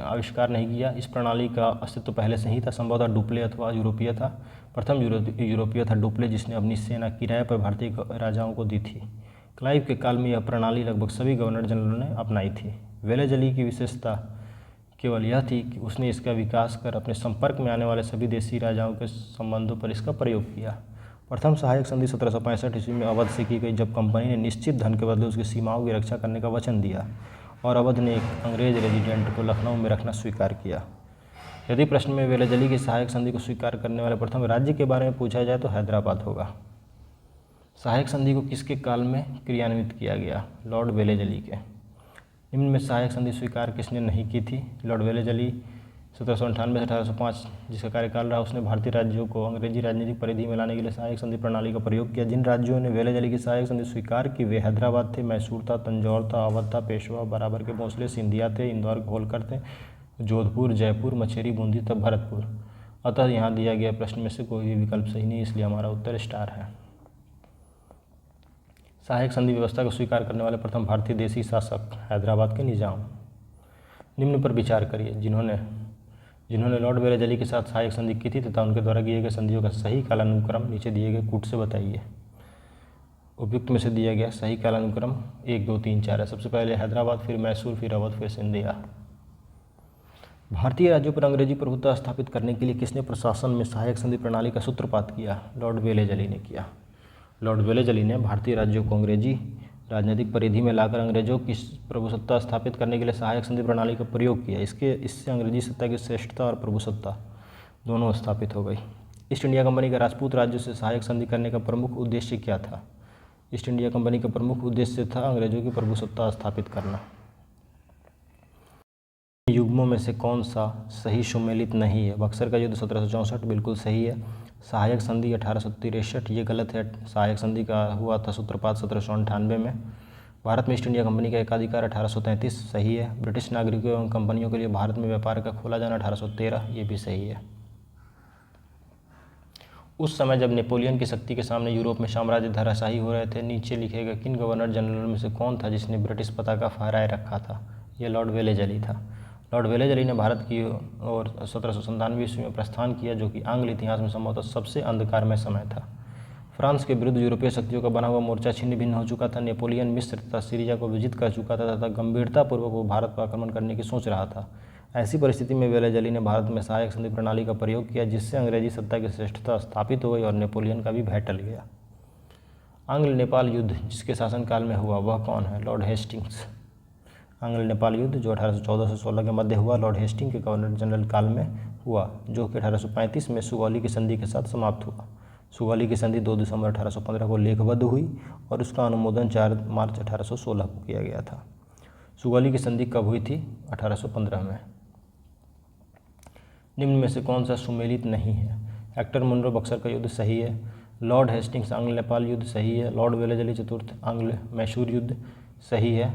आविष्कार नहीं किया। इस प्रणाली का अस्तित्व पहले से ही था। संभवतः डुप्ले अथवा यूरोपीय था। प्रथम यूरोपीय था डुप्ले, जिसने अपनी सेना किराए पर भारतीय राजाओं को दी थी। क्लाइव के काल में यह प्रणाली लगभग सभी गवर्नर जनरलों ने अपनाई थी। वेलेजली की विशेषता केवल यह थी कि उसने इसका विकास कर अपने संपर्क में आने वाले सभी देशी राजाओं के संबंधों पर इसका प्रयोग किया। प्रथम सहायक संधि 1765 ईस्वी में अवध से की गई, जब कंपनी ने निश्चित धन के बदले उसकी सीमाओं की रक्षा करने का वचन दिया और अवध ने एक अंग्रेज रेजिडेंट को लखनऊ में रखना स्वीकार किया। यदि प्रश्न में वेलेजली की सहायक संधि को स्वीकार करने वाले प्रथम राज्य के बारे में पूछा जाए तो हैदराबाद होगा। सहायक संधि को किसके काल में क्रियान्वित किया गया? लॉर्ड वेलेजली के। निम्न में सहायक संधि स्वीकार किसने नहीं की थी? लॉर्ड वेलेजली 1798 से 1805 जिसका कार्यकाल रहा, उसने भारतीय राज्यों को अंग्रेजी राजनीतिक परिधि में लाने के लिए सहायक संधि प्रणाली का प्रयोग किया। जिन राज्यों ने वेलेजली की सहायक संधि स्वीकार की वे हैदराबाद थे, मैसूर था, तंजौर था, अवध था, पेशवा, बराबर के भोसले, सिंधिया थे, इंदौर के होलकर थे, जोधपुर, जयपुर, मछेरी, बूंदी तथा भरतपुर। अतः यहाँ दिया गया प्रश्न में से कोई भी विकल्प सही नहीं, इसलिए हमारा उत्तर स्टार है। सहायक संधि व्यवस्था को स्वीकार करने वाले प्रथम भारतीय देशी शासक हैदराबाद के निजाम। निम्न पर विचार करिए। जिन्होंने लॉर्ड वेलेजली के साथ सहायक संधि की थी तथा उनके द्वारा किए गए संधियों का सही कालानुक्रम नीचे दिए गए कूट से बताइए। उपयुक्त में से दिया गया सही कालानुक्रम 1, 2, 3, 4 है। सबसे पहले हैदराबाद, फिर मैसूर, फिर अवध, फिर सिंधिया। भारतीय राज्यों पर अंग्रेजी प्रभुत्व स्थापित करने के लिए किसने प्रशासन में सहायक संधि प्रणाली का सूत्रपात किया? लॉर्ड वेलेजली ने किया। लॉर्ड वेलेजली ने भारतीय राज्यों को अंग्रेजी राजनीतिक परिधि में लाकर अंग्रेजों की प्रभुसत्ता स्थापित करने के लिए सहायक संधि प्रणाली का प्रयोग किया। इससे अंग्रेजी सत्ता की श्रेष्ठता और प्रभुसत्ता दोनों स्थापित हो गई। ईस्ट इंडिया कंपनी का राजपूत राज्यों से सहायक संधि करने का प्रमुख उद्देश्य क्या था? ईस्ट इंडिया कंपनी का प्रमुख उद्देश्य था अंग्रेजों की प्रभुसत्ता स्थापित करना। युग्मों में से कौन सा सही सुमेलित नहीं है? बक्सर का युद्ध 1764 बिल्कुल सही है। सहायक संधि 1863 ये गलत है। सहायक संधि का हुआ था सूत्रपात 1798 में। भारत में ईस्ट इंडिया कंपनी का एकाधिकार 1833 सही है। ब्रिटिश नागरिकों एवं कंपनियों के लिए भारत में व्यापार का खोला जाना 1813 ये भी सही है। उस समय जब नेपोलियन की शक्ति के सामने यूरोप में साम्राज्य धराशायी हो रहे थे, नीचे लिखे गए किन गवर्नर जनरल में से कौन था जिसने ब्रिटिश पताका फहराए रखा था? यह लॉर्ड वेलेजली था। लॉर्ड वेलेजली ने भारत की ओर 1797 ईस्वी में प्रस्थान किया, जो कि आंग्ल इतिहास में संभवतः सबसे अंधकारमय समय था। फ्रांस के विरुद्ध यूरोपीय शक्तियों का बना हुआ मोर्चा छिन्न भिन्न हो चुका था। नेपोलियन मिस्र तथा सीरिया को विजित कर चुका था तथा गंभीरतापूर्वक वो भारत पर आक्रमण करने की सोच रहा था। ऐसी परिस्थिति में वेलेजली ने भारत में सहायक संधि प्रणाली का प्रयोग किया, जिससे अंग्रेजी सत्ता की श्रेष्ठता स्थापित हो गई और नेपोलियन का भी भय टल गया। आंग्ल नेपाल युद्ध जिसके शासनकाल में हुआ वह कौन है? Lord Hastings. आंग्ल नेपाल युद्ध जो 1814 से 16 के मध्य हुआ, लॉर्ड हेस्टिंग के गवर्नर जनरल काल में हुआ, जो कि 1835 में सुगौली की संधि के साथ समाप्त हुआ। सुगौली की संधि 2 दिसंबर 1815 को लेखबद्ध हुई और उसका अनुमोदन 4 मार्च 1816 को किया गया था। सुगौली की संधि कब हुई थी? 1815 में। निम्न में से कौन सा सुमेलित नहीं है? हेक्टर मुनरो बक्सर का युद्ध सही है। लॉर्ड हेस्टिंग्स आंग्ल नेपाल युद्ध सही है। लॉर्ड वेलेजली चतुर्थ आंग्ल मैसूर युद्ध सही है।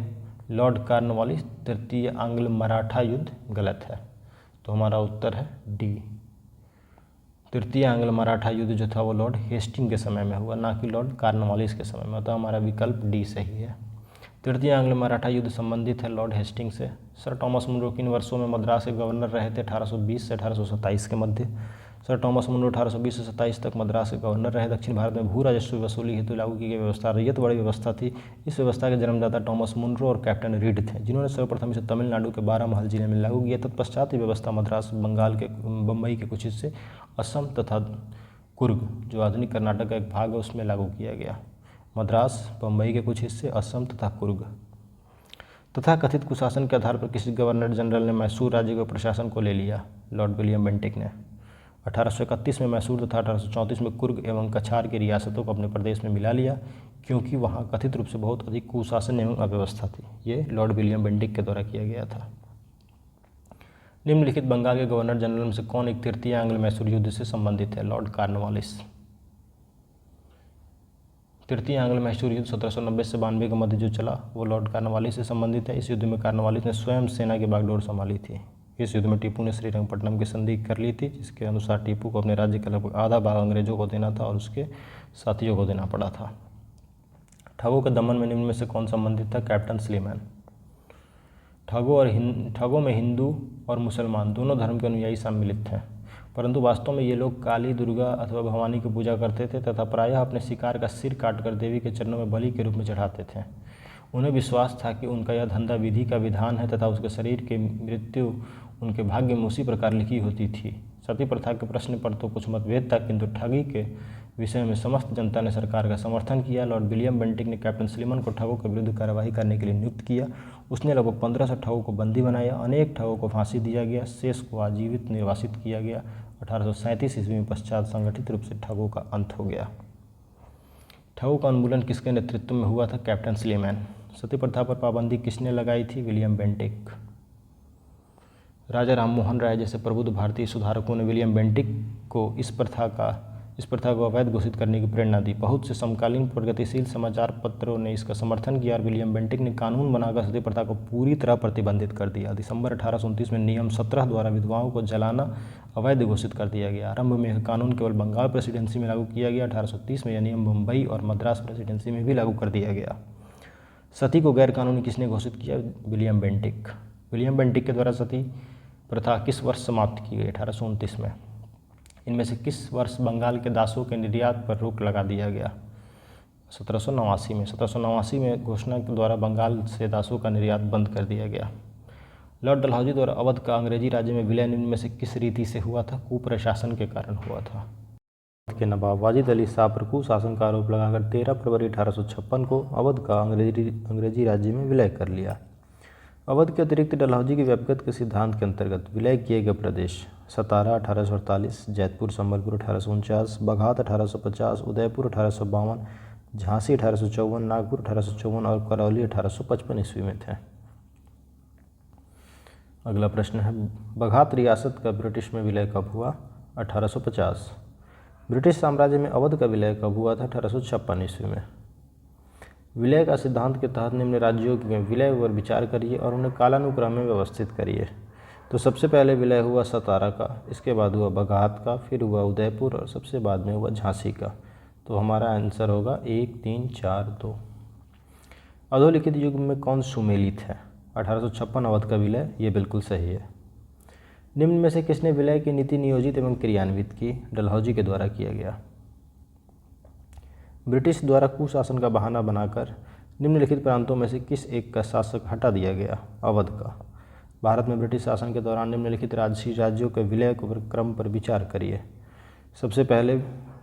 लॉर्ड कॉर्नवालिस तृतीय आंग्ल मराठा युद्ध गलत है। तो हमारा उत्तर है डी। तृतीय आंग्ल मराठा युद्ध जो था वो लॉर्ड हेस्टिंग के समय में हुआ, ना कि लॉर्ड कॉर्नवालिस के समय में। तो हमारा विकल्प डी सही है। तृतीय आंग्ल मराठा युद्ध संबंधित है लॉर्ड हेस्टिंग से। सर टॉमस मुनरो किन वर्षों में मद्रास के गवर्नर रहे थे? 1820 से 1827 के मध्य। सर टॉमस मुनरो 1820 से 27 तक मद्रास के गवर्नर रहे। दक्षिण भारत में भू राजस्व वसूली हेतु लागू की गई व्यवस्था रैयत बड़ी व्यवस्था थी। इस व्यवस्था के जन्मदाता टॉमस मुनरो और कैप्टन रीड थे, जिन्होंने सर्वप्रथम इसे तमिलनाडु के 12 महल जिले में लागू किया। तत्पश्चात ये व्यवस्था मद्रास, बंगाल के बम्बई के कुछ हिस्से, असम तथा कुर्ग जो आधुनिक कर्नाटक का एक भाग है उसमें लागू किया गया। मद्रास, बम्बई के कुछ हिस्से, असम तथा कुर्ग। तथा कथित कुशासन के आधार पर किसी गवर्नर जनरल ने मैसूर राज्य के प्रशासन को ले लिया? लॉर्ड विलियम बेंटिक ने। 1831 में मैसूर तथा 1834 में कुर्ग एवं कछार की रियासतों को अपने प्रदेश में मिला लिया, क्योंकि वहाँ कथित रूप से बहुत अधिक कुशासन एवं अव्यवस्था थी। ये लॉर्ड विलियम बेंटिक के द्वारा किया गया था। निम्नलिखित बंगाल के गवर्नर जनरल में से कौन एक तृतीय आंग्ल मैसूर युद्ध से संबंधित है? Lord Cornwallis. तृतीय आंग्ल मैसूर युद्ध 1790 से 92 के मध्य जो चला वो लॉर्ड कॉर्नवालिस से संबंधित है। इस युद्ध में कॉर्नवालिस ने स्वयं सेना की बागडोर संभाली थी। इस युद्ध में टीपू ने श्रीरंगपट्टनम की संधि कर ली थी, जिसके अनुसार टीपू को अपने राज्य का लगभग आधा भाग अंग्रेजों को देना था और उसके साथियों को देना पड़ा था। ठगों के दमन में निम्न में से कौन संबंधित था? Captain Sleeman. ठगों में हिंदू और मुसलमान दोनों धर्म के अनुयायी सम्मिलित थे, परंतु वास्तव में ये लोग काली, दुर्गा अथवा भवानी की पूजा करते थे तथा प्रायः अपने शिकार का सिर काटकर देवी के चरणों में बलि के रूप में चढ़ाते थे। उन्हें विश्वास था कि उनका यह धंधा विधि का विधान है तथा उसके शरीर की मृत्यु उनके भाग्य में उसी प्रकार लिखी होती थी। सती प्रथा के प्रश्न पर तो कुछ मतभेद था, किंतु ठगी के विषय में समस्त जनता ने सरकार का समर्थन किया। लॉर्ड विलियम बेंटिक ने कैप्टन स्लीमैन को ठगों के विरुद्ध कार्यवाही करने के लिए नियुक्त किया। उसने लगभग 1500 ठगों को बंदी बनाया। अनेक ठगों को फांसी दिया गया, शेष को आजीवित निर्वासित किया गया। 1837 ईस्वी में पश्चात संगठित रूप से ठगों का अंत हो गया। ठगों का उन्मूलन किसके नेतृत्व में हुआ था? Captain Sleeman. सती प्रथा पर पाबंदी किसने लगाई थी? William Bentinck. राजा राममोहन राय जैसे प्रबुद्ध भारतीय सुधारकों ने विलियम बेंटिक को इस प्रथा को अवैध घोषित करने की प्रेरणा दी। बहुत से समकालीन प्रगतिशील समाचार पत्रों ने इसका समर्थन किया और विलियम बेंटिक ने कानून बनाकर सती प्रथा को पूरी तरह प्रतिबंधित कर दिया। दिसंबर 1829 में नियम 17 द्वारा विधवाओं को जलाना अवैध घोषित कर दिया गया। आरंभ में यह कानून केवल बंगाल प्रेसिडेंसी में लागू किया गया। 1830 में यह नियम मुंबई और मद्रास प्रेसिडेंसी में भी लागू कर दिया गया। सती को गैर कानूनी किसने घोषित किया? William Bentinck. विलियम बेंटिक के द्वारा सती प्रथा किस वर्ष समाप्त की गई? 1829 में। इनमें से किस वर्ष बंगाल के दासों के निर्यात पर रोक लगा दिया गया? 1789 में। 1789 में घोषणा के द्वारा बंगाल से दासों का निर्यात बंद कर दिया गया। लॉर्ड डलहौजी द्वारा अवध का अंग्रेजी राज्य में विलय निम्न में से किस रीति से हुआ था? कुप्रशासन के कारण हुआ था। के नवाब वाजिद अली शाह पर कुशासन का आरोप लगाकर 13 फरवरी 1856 को अवध का अंग्रेजी राज्य में विलय कर लिया। अवध के अतिरिक्त डलहौजी के व्यक्तिगत के सिद्धांत के अंतर्गत विलय किए गए प्रदेश सतारा 1848, जैतपुर संबलपुर 1849, बघात 1850, उदयपुर 1852, झांसी 1854, नागपुर 1854 और करौली 1855 ईस्वी में थे। अगला प्रश्न है, बघात रियासत का ब्रिटिश में विलय कब हुआ? 1850। ब्रिटिश साम्राज्य में अवध का विलय कब हुआ था? 1856 ईस्वी में। विलय का सिद्धांत के तहत निम्न राज्यों के विलय पर विचार करिए और उन्हें कालानुक्रम में व्यवस्थित करिए। तो सबसे पहले विलय हुआ सतारा का, इसके बाद हुआ बघात का, फिर हुआ उदयपुर और सबसे बाद में हुआ झांसी का। तो हमारा आंसर होगा 1, 3, 4, 2। अधोलिखित युग में कौन सुमेलित है? 1856 अवध का विलय, ये बिल्कुल सही है। निम्न में से किसने विलय की नीति नियोजित एवं क्रियान्वित की? डलहौजी के द्वारा किया गया। ब्रिटिश द्वारा कुशासन का बहाना बनाकर निम्नलिखित प्रांतों में से किस एक का शासक हटा दिया गया? अवध का। भारत में ब्रिटिश शासन के दौरान निम्नलिखित राज्यों के विलय क्रम पर विचार करिए। सबसे पहले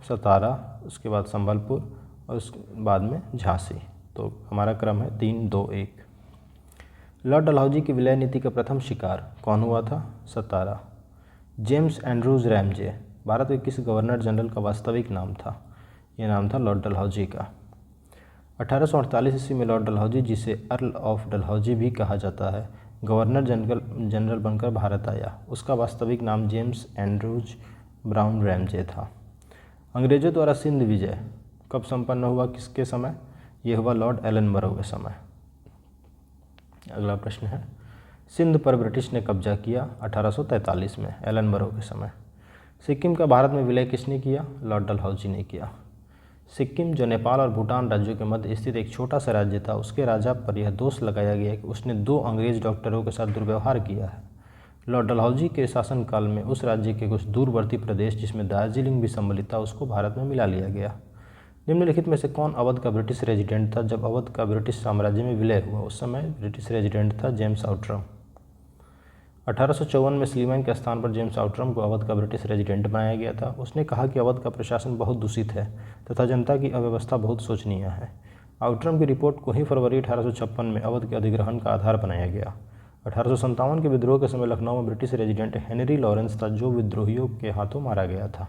सतारा, उसके बाद संबलपुर और उसके बाद में झांसी। तो हमारा क्रम है 3, 2, 1। लॉर्ड डलहौजी की विलय नीति का प्रथम शिकार कौन हुआ था? सतारा। जेम्स एंड्रूज रैमजे भारत के किस गवर्नर जनरल का वास्तविक नाम था? ये नाम था लॉर्ड डलहौजी का। 1848 ईस्वी में लॉर्ड डलहौजी, जिसे अर्ल ऑफ डलहौजी भी कहा जाता है, गवर्नर जनरल बनकर भारत आया। उसका वास्तविक नाम जेम्स एंड्रूज ब्राउन रैमजे था। अंग्रेजों द्वारा सिंध विजय कब संपन्न हुआ, किसके समय? ये हुआ लॉर्ड एलनबरो के समय। अगला प्रश्न है, सिंध पर ब्रिटिश ने कब्जा किया 1843 में, एलनबरो के समय। सिक्किम का भारत में विलय किसने किया? लॉर्ड डलहौजी ने किया। सिक्किम, जो नेपाल और भूटान राज्यों के मध्य स्थित एक छोटा सा राज्य था, उसके राजा पर यह दोष लगाया गया कि उसने 2 अंग्रेज डॉक्टरों के साथ दुर्व्यवहार किया है। लॉर्ड डलहौजी के शासनकाल में उस राज्य के कुछ दूरवर्ती प्रदेश, जिसमें दार्जिलिंग भी सम्मिलित था, उसको भारत में मिला लिया गया। निम्नलिखित में से कौन अवध का ब्रिटिश रेजिडेंट था जब अवध का ब्रिटिश साम्राज्य में विलय हुआ? उस समय ब्रिटिश रेजिडेंट था जेम्स आउटरम। 1854 में स्लीमैन के स्थान पर जेम्स आउटरम को अवध का ब्रिटिश रेजिडेंट बनाया गया था। उसने कहा कि अवध का प्रशासन बहुत दूषित है तथा जनता की अव्यवस्था बहुत शोचनीय है। आउटरम की रिपोर्ट को ही फरवरी 1856 में अवध के अधिग्रहण का आधार बनाया गया। 1857 के विद्रोह के समय लखनऊ में ब्रिटिश रेजिडेंट हेनरी लॉरेंस था, जो विद्रोहियों के हाथों मारा गया था।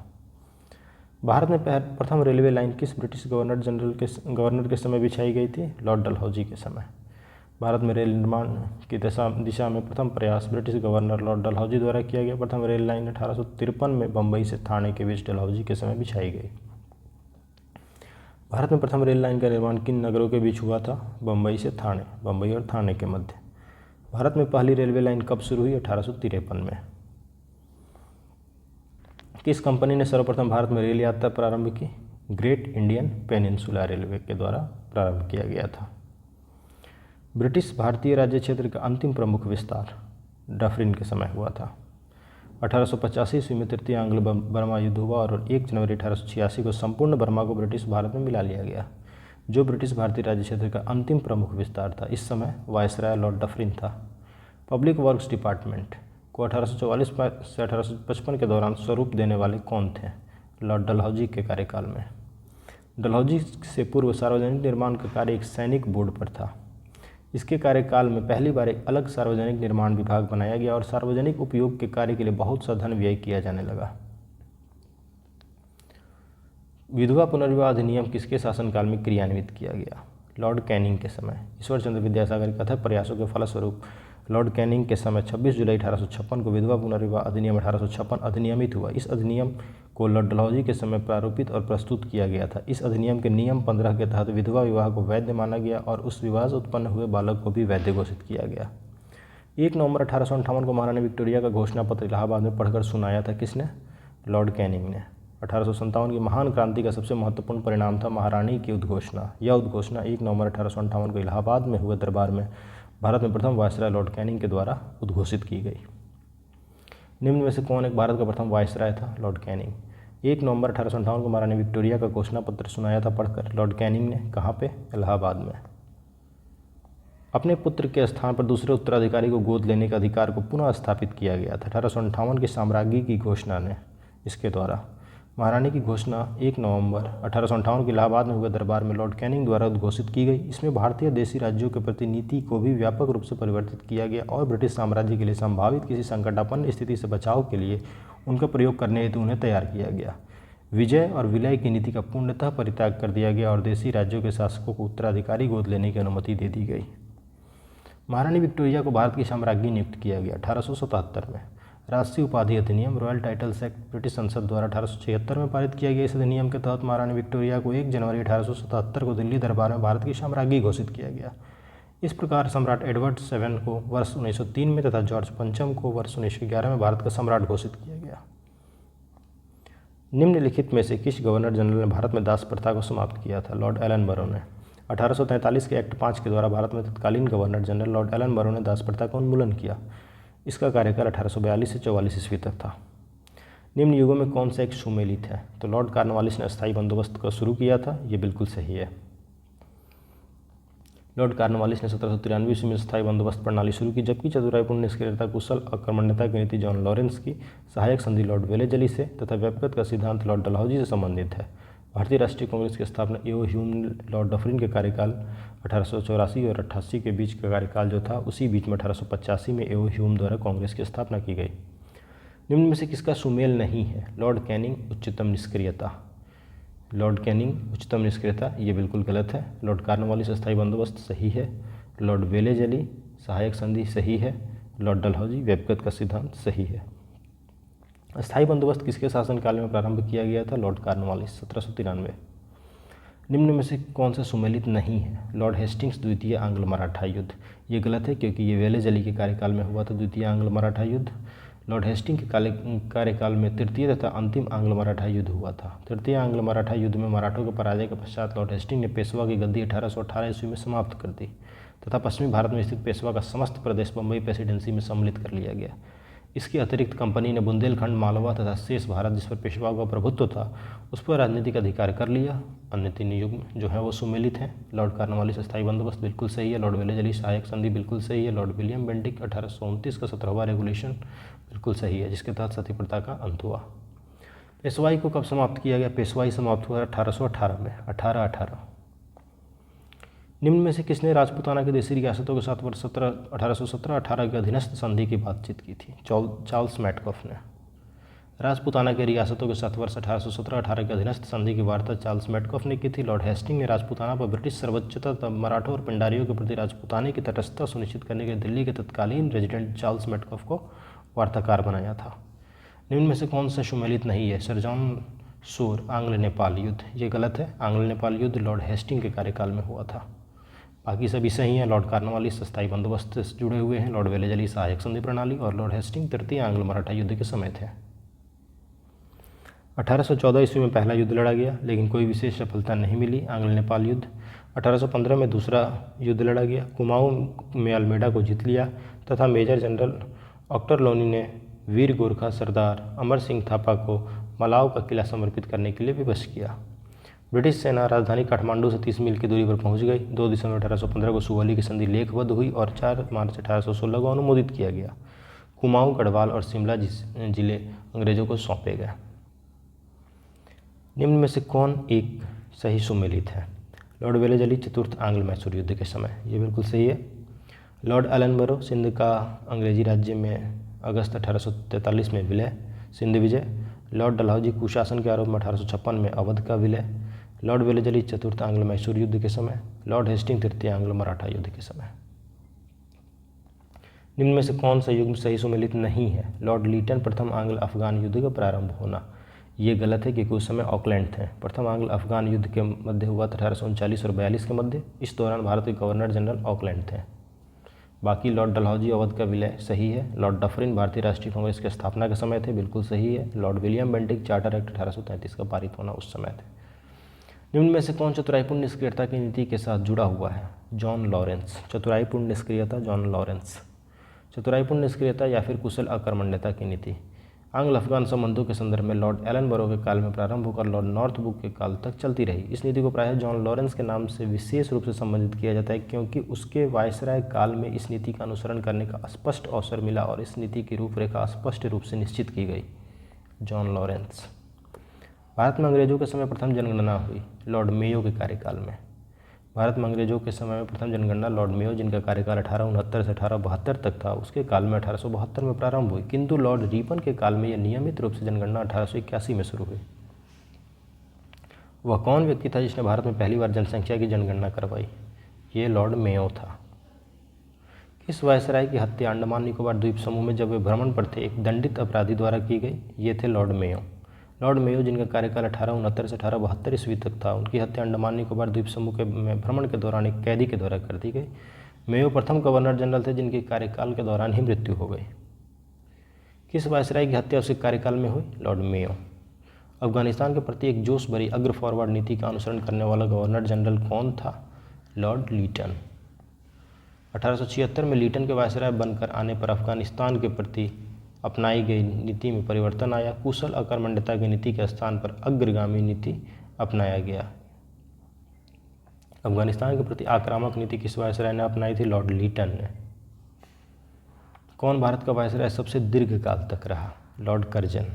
भारत में प्रथम रेलवे लाइन किस ब्रिटिश गवर्नर के समय बिछाई गई थी? लॉर्ड डलहौजी के समय। भारत में रेल निर्माण की दिशा में प्रथम प्रयास ब्रिटिश गवर्नर लॉर्ड डलहौजी द्वारा किया गया। प्रथम रेल लाइन 1853 में बम्बई से ठाणे के बीच डलहौजी के समय बिछाई गई। भारत में प्रथम रेल लाइन का निर्माण किन नगरों के बीच हुआ था? बम्बई से ठाणे, बम्बई और ठाणे के मध्य। भारत में पहली रेलवे लाइन कब शुरू हुई? 1853 में। किस कंपनी ने सर्वप्रथम भारत में रेल यात्रा प्रारंभ की? ग्रेट इंडियन पेनिनसुला रेलवे के द्वारा प्रारंभ किया गया था। ब्रिटिश भारतीय राज्य क्षेत्र का अंतिम प्रमुख विस्तार डफरिन के समय हुआ था। 1885 ईस्वी में तृतीय आंग्लो बर्मा युद्ध हुआ और 1 जनवरी 1886 को संपूर्ण बर्मा को ब्रिटिश भारत में मिला लिया गया, जो ब्रिटिश भारतीय राज्य क्षेत्र का अंतिम प्रमुख विस्तार था। इस समय वायसराय लॉर्ड डफरिन था। पब्लिक वर्क्स डिपार्टमेंट को 1844 से 1855 के दौरान स्वरूप देने वाले कौन थे? लॉर्ड डलहौजी के कार्यकाल में। डलहौजी से पूर्व सार्वजनिक निर्माण का कार्य एक सैनिक बोर्ड पर था। इसके कार्यकाल में पहली बार एक अलग सार्वजनिक निर्माण विभाग बनाया गया और सार्वजनिक उपयोग के कार्य के लिए बहुत सा धन व्यय किया जाने लगा। विधवा पुनर्विवाह अधिनियम किसके शासनकाल में क्रियान्वित किया गया? लॉर्ड कैनिंग के समय। ईश्वर चंद्र विद्यासागर के अथक प्रयासों के फलस्वरूप लॉर्ड कैनिंग के समय 26 जुलाई 1856 को विधवा पुनर्विवाह अधिनियम 1856 अधिनियमित हुआ। इस अधिनियम को लॉर्ड डलहौजी के समय प्रारूपित और प्रस्तुत किया गया था। इस अधिनियम के नियम 15 के तहत विधवा विवाह को वैध माना गया और उस विवाह से उत्पन्न हुए बालक को भी वैध घोषित किया गया। 1 नवंबर 1858 को महारानी विक्टोरिया का घोषणा पत्र इलाहाबाद में पढ़कर सुनाया था। किसने? लॉर्ड कैनिंग ने। 1857 की महान क्रांति का सबसे महत्वपूर्ण परिणाम था महारानी की उद्घोषणा। यह उद्घोषणा 1 नवंबर 1858 को इलाहाबाद में हुए दरबार में भारत में प्रथम वायसराय लॉर्ड कैनिंग के द्वारा उद्घोषित की गई। निम्न में से कौन एक भारत का प्रथम वायसराय था? Lord Canning. 1 नवंबर 1858 को महारानी विक्टोरिया का घोषणा पत्र सुनाया था पढ़कर लॉर्ड कैनिंग ने। कहाँ पे? इलाहाबाद में। अपने पुत्र के स्थान पर दूसरे उत्तराधिकारी को गोद लेने के अधिकार को पुनः स्थापित किया गया था 1858 की साम्राज्ञी की घोषणा ने। इसके द्वारा महारानी की घोषणा 1 नवंबर 1858 के इलाहाबाद में हुए दरबार में लॉर्ड कैनिंग द्वारा उद्घोषित की गई। इसमें भारतीय देशी राज्यों के प्रति नीति को भी व्यापक रूप से परिवर्तित किया गया और ब्रिटिश साम्राज्य के लिए संभावित किसी संकटापन्न स्थिति से बचाव के लिए उनका प्रयोग करने हेतु उन्हें तैयार किया गया। विजय और विलय की नीति का पूर्णतः परित्याग कर दिया गया और देशी राज्यों के शासकों को उत्तराधिकारी गोद लेने की अनुमति दे दी गई। महारानी विक्टोरिया को भारत की साम्राज्ञी नियुक्त किया गया 1877 में। राष्ट्रीय उपाधि अधिनियम रॉयल टाइटल्स एक्ट ब्रिटिश संसद द्वारा 1876 में पारित किया गया। इस अधिनियम के तहत महारानी विक्टोरिया को 1 जनवरी 1877 को दिल्ली दरबार में भारत की साम्राज्ञी घोषित किया गया। इस प्रकार सम्राट एडवर्ड VII को वर्ष 1903 में तथा जॉर्ज पंचम को वर्ष 1911 में भारत का सम्राट घोषित किया गया। निम्नलिखित में से किस गवर्नर जनरल ने भारत में दास प्रथा को समाप्त किया था? लॉर्ड एलन बरो ने। 1843 के एक्ट 5 के द्वारा भारत में तत्कालीन गवर्नर जनरल लॉर्ड एलन बरो ने दास प्रथा का उन्मूलन किया। इसका कार्यकाल 1842 से 44 ईस्वी तक था। निम्न युगों में कौन सा एक सुमेलित है? तो लॉर्ड कॉर्नवालिस ने अस्थायी बंदोबस्त को शुरू किया था, ये बिल्कुल सही है। लॉर्ड कॉर्नवालिस ने 1793 ईस्वी में स्थायी बंदोबस्त प्रणाली शुरू की, जबकि चतुराईपूर्ण निष्क्रियता कुशल आक्रमण्यता की नीति जॉन लॉरेंस की सहायक संधि लॉर्ड वेलेजली से तथा व्यक्तिगत का सिद्धांत लॉर्ड डलहौजी से संबंधित है। भारतीय राष्ट्रीय कांग्रेस की स्थापना एओ ह्यूम लॉर्ड डफरिन के कार्यकाल 1884 और 88 के बीच का कार्यकाल जो था, उसी बीच में 1885 में एओ ह्यूम द्वारा कांग्रेस की स्थापना की गई। निम्न में से किसका सुमेल नहीं है? लॉर्ड कैनिंग उच्चतम निष्क्रियता। लॉर्ड कैनिंग उच्चतम निष्क्रियता ये बिल्कुल गलत है। लॉर्ड कॉर्नवालिस अस्थायी बंदोबस्त सही है। लॉर्ड वेलेजली सहायक संधि सही है। लॉर्ड डलहौजी व्यक्तिगत का सिद्धांत सही है। अस्थायी बंदोबस्त किसके शासनकाल में प्रारंभ किया गया था? Lord Cornwallis 1793। निम्न में से कौन सा सुमेलित नहीं है? लॉर्ड हेस्टिंग्स द्वितीय आंग्ल मराठा युद्ध। ये गलत है क्योंकि ये वेलेजली के कार्यकाल में हुआ था द्वितीय आंग्ल मराठा युद्ध। लॉर्ड हेस्टिंग के कार्यकाल में तृतीय तथा अंतिम आंग्ल मराठा युद्ध हुआ था। तृतीय आंग्ल मराठा युद्ध में मराठों के पराजय के पश्चात लॉर्ड हेस्टिंग ने पेशवा की गद्दी 1818 ईस्वी में समाप्त कर दी तथा पश्चिमी भारत में स्थित पेशवा का समस्त प्रदेश बम्बई प्रेसिडेंसी में सम्मिलित कर लिया गया। इसके अतिरिक्त कंपनी ने बुंदेलखंड, मालवा तथा शेष भारत जिस पर पेशवा का प्रभुत्व था उस पर राजनीतिक अधिकार कर लिया। अन्य 3 युग जो है वो सुमेलित हैं। लॉर्ड कॉर्नवालिस अस्थायी बंदोबस्त बिल्कुल सही है। लॉर्ड वेलेजली सहायक संधि बिल्कुल सही है। लॉर्ड विलियम बेंटिक 1829 का 17वां रेगुलेशन बिल्कुल सही है, जिसके तहत सती प्रथा का अंत हुआ। पेशवाई को कब समाप्त किया गया? पेशवाई समाप्त हुआ 1818 में, 1818। निम्न में से किसने राजपूताना की देशी रियासतों के साथ वर्ष 1817-18 के अधीनस्थ संधि की बातचीत की थी? चार्ल्स मैटकॉफ ने। राजपूताना के रियासतों के साथ वर्ष 1817-18 के अधीनस्थ संधि की वार्ता चार्ल्स मैटकॉफ ने की थी। लॉर्ड हेस्टिंग ने राजपूताना पर ब्रिटिश सर्वोच्चता तथा मराठों और पिंडारियों के प्रति राजपूताने की तटस्थता सुनिश्चित करने के लिए दिल्ली के तत्कालीन रेजिडेंट चार्ल्स मैटकॉफ को वार्ताकार बनाया था। निम्न में से कौन सा सुमेलित नहीं है? सर जॉन शोर आंग्ल नेपाल युद्ध। ये गलत है। आंग्ल नेपाल युद्ध लॉर्ड हेस्टिंग के कार्यकाल में हुआ था। बाकी सभी सही हैं। लॉर्ड कॉर्नवालिस अस्थायी बंदोबस्त से जुड़े हुए हैं। लॉर्ड वेलेजली सहायक संधि प्रणाली और लॉर्ड हेस्टिंग तृतीय आंग्ल मराठा युद्ध के समय थे। 1814 ईस्वी में पहला युद्ध लड़ा गया लेकिन कोई विशेष सफलता नहीं मिली। आंग्ल नेपाल युद्ध। 1815 में दूसरा युद्ध लड़ा गया। कुमाऊं में अल्मेडा को जीत लिया तथा मेजर जनरल ऑक्टरलोनी ने वीर गोरखा सरदार अमर सिंह थापा को मलाव का किला समर्पित करने के लिए विवश किया। ब्रिटिश सेना राजधानी काठमांडू से 30 मील की दूरी पर पहुंच गई। 2 दिसंबर 1815 को सुवली की संधि लेखबद्ध हुई और 4 मार्च 1816 को अनुमोदित किया गया। कुमाऊं, गढ़वाल और शिमला जिले अंग्रेजों को सौंपे गए। निम्न में से कौन एक सही सुमेलित है? लॉर्ड वेलेजली चतुर्थ आंग्ल मैसूर युद्ध के समय। ये बिल्कुल सही है। लॉर्ड एलन बरो सिंध का अंग्रेजी राज्य में अगस्त 1843 में विलय, सिंध विजय। लॉर्ड डलहौजी कुशासन के आरोप में 1856 में अवध का विलय। लॉर्ड वेलेजली चतुर्थ आंग्ल मैसूर युद्ध के समय। लॉर्ड हेस्टिंग तृतीय आंग्ल मराठा युद्ध के समय। निम्न में से कौन सा युग सही सुमेलित नहीं है? लॉर्ड लीटन प्रथम आंग्ल अफगान युद्ध का प्रारंभ होना। ये गलत है क्योंकि उस समय ऑकलैंड थे। प्रथम आंग्ल अफगान युद्ध के मध्य हुआ 1839 और 42 के मध्य। इस दौरान भारत के गवर्नर जनरल ऑकलैंड थे। बाकी लॉर्ड डलहौजी अवध का विलय सही है। लॉर्ड डफरिन भारतीय राष्ट्रीय कांग्रेस की स्थापना के समय थे, बिल्कुल सही है। Lord William Bentinck charter act 1833 का पारित होना उस समय थे। निम्न में से कौन चतुराईपूर्ण निष्क्रियता की नीति के साथ जुड़ा हुआ है? John Lawrence. चतुराईपूर्ण निष्क्रियता जॉन लॉरेंस। चतुराईपूर्ण निष्क्रियता या फिर कुशल आक्रमण्यता की नीति आंग्ल अफगान संबंधों के संदर्भ में लॉर्ड एलन बरो के काल में प्रारंभ होकर लॉर्ड नॉर्थब्रुक के काल तक चलती रही। इस नीति को प्रायः जॉन लॉरेंस के नाम से विशेष रूप से संबंधित किया जाता है क्योंकि उसके वायसराय काल में इस नीति का अनुसरण करने का स्पष्ट अवसर मिला और इस नीति की रूपरेखा स्पष्ट रूप से निश्चित की गई। John Lawrence. भारत में अंग्रेजों के समय प्रथम जनगणना हुई लॉर्ड मेयो के कार्यकाल में। भारत में अंग्रेजों के समय में प्रथम जनगणना लॉर्ड मेयो, जिनका कार्यकाल 1869 से 1872 तक था, उसके काल में 1872 में प्रारंभ हुई, किंतु लॉर्ड रिपन के काल में यह नियमित रूप से जनगणना 1881 में शुरू हुई। वह कौन व्यक्ति था जिसने भारत में पहली बार जनसंख्या की जनगणना करवाई? ये लॉर्ड मेयो था। किस वायसराय की हत्या अंडमान निकोबार द्वीप समूह में जब वे भ्रमण पर थे एक दंडित अपराधी द्वारा की गई? ये थे लॉर्ड मेयो। लॉर्ड मेयो, जिनका कार्यकाल 1869 से 1872 ईस्वी तक था, उनकी हत्या अंडमान निकोबार द्वीप समूह के में भ्रमण के दौरान एक कैदी के द्वारा कर दी गई। मेयो प्रथम गवर्नर जनरल थे जिनके कार्यकाल के दौरान ही मृत्यु हो गई। किस वायसराय की हत्या उसके कार्यकाल में हुई? Lord Mayo. अफगानिस्तान के प्रति एक जोश भरी अग्र फॉरवर्ड नीति का अनुसरण करने वाला गवर्नर जनरल कौन था? Lord Lytton. 1876 में लीटन के वायसराय बनकर आने पर अफगानिस्तान के प्रति अपनाई गई नीति में परिवर्तन आया। कुशल अकर्मण्यता की नीति के स्थान पर अग्रगामी नीति अपनाया गया। अफगानिस्तान के प्रति आक्रामक नीति किस वायसराय ने अपनाई थी? लॉर्ड लीटन ने। कौन भारत का वायसराय सबसे दीर्घकाल तक रहा? Lord Curzon.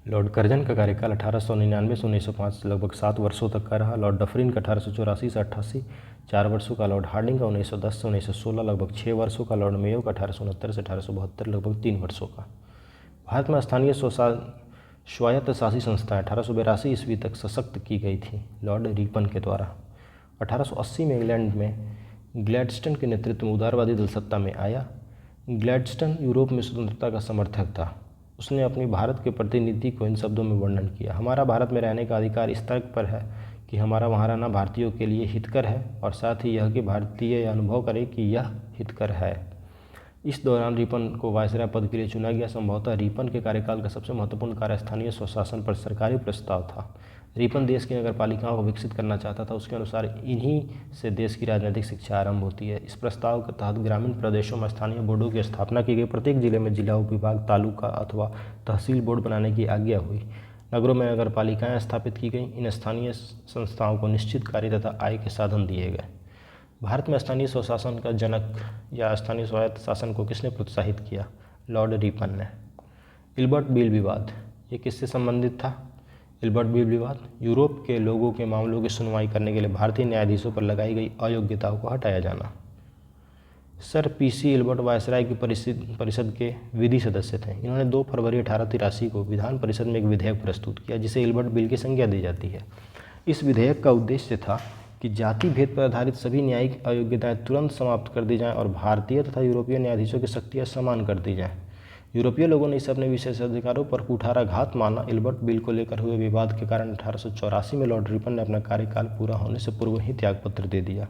लॉर्ड कर्जन का कार्यकाल 1899 से 1905 लगभग 7 वर्षों तक का रहा। लॉर्ड डफरिन का 1884 से 88 4 वर्षों का। लॉर्ड हार्डिंग का 1910 से 1916 लगभग 6 वर्षों का। लॉर्ड मेयो का 1869 से 1872 लगभग 3 वर्षों का। भारत में स्थानीय स्वायत्त शासी संस्थाएं 1882 ईस्वी तक सशक्त की गई थी लॉर्ड रिपन के द्वारा। 1880 में इंग्लैंड में ग्लैडस्टन के नेतृत्व में उदारवादी दल सत्ता में आया। ग्लैडस्टन यूरोप में स्वतंत्रता का समर्थक था। उसने अपनी भारत के प्रति नीति को इन शब्दों में वर्णन किया: हमारा भारत में रहने का अधिकार इस तर्क पर है कि हमारा वहाँ रहना भारतीयों के लिए हितकर है और साथ ही यह कि भारतीय यह अनुभव करे कि यह हितकर है। इस दौरान रिपन को वायसराय पद के लिए चुना गया। संभवतः रिपन के कार्यकाल का सबसे महत्वपूर्ण कार्य स्थानीय स्वशासन पर सरकारी प्रस्ताव था। रिपन देश की नगरपालिकाओं को विकसित करना चाहता था। उसके अनुसार इन्हीं से देश की राजनीतिक शिक्षा आरंभ होती है। इस प्रस्ताव के तहत ग्रामीण प्रदेशों में स्थानीय बोर्डों की स्थापना की गई। प्रत्येक जिले में जिला उपविभाग, तालुका अथवा तहसील बोर्ड बनाने की आज्ञा हुई। नगरों में नगरपालिकाएं स्थापित की गईं। इन स्थानीय संस्थाओं को निश्चित कार्य तथा आय के साधन दिए गए। भारत में स्थानीय स्वशासन का जनक या स्थानीय स्वायत्त शासन को किसने प्रोत्साहित किया? लॉर्ड रिपन ने। इल्बर्ट बील विवाद, ये किससे संबंधित था? इल्बर्ट बील विवाद यूरोप के लोगों के मामलों की सुनवाई करने के लिए भारतीय न्यायाधीशों पर लगाई गई अयोग्यताओं को हटाया जाना। सर पीसी इल्बर्ट वायसराय की परिषद के विधि सदस्य थे। इन्होंने 2 फरवरी 1883 को विधान परिषद में एक विधेयक प्रस्तुत किया जिसे इल्बर्ट बिल की संज्ञा दी जाती है। इस विधेयक का उद्देश्य था कि जाति भेद पर आधारित सभी न्यायिक अयोग्यताएं तुरंत समाप्त कर दी जाएं और भारतीय तथा यूरोपीय न्यायाधीशों की शक्तियां समान कर दी जाएं। यूरोपीय लोगों ने इसे अपने विशेषाधिकारों पर कुठाराघात माना। इल्बर्ट बिल को लेकर हुए विवाद के कारण 1884 में लॉर्ड रिपन ने अपना कार्यकाल पूरा होने से पूर्व ही त्यागपत्र दे दिया।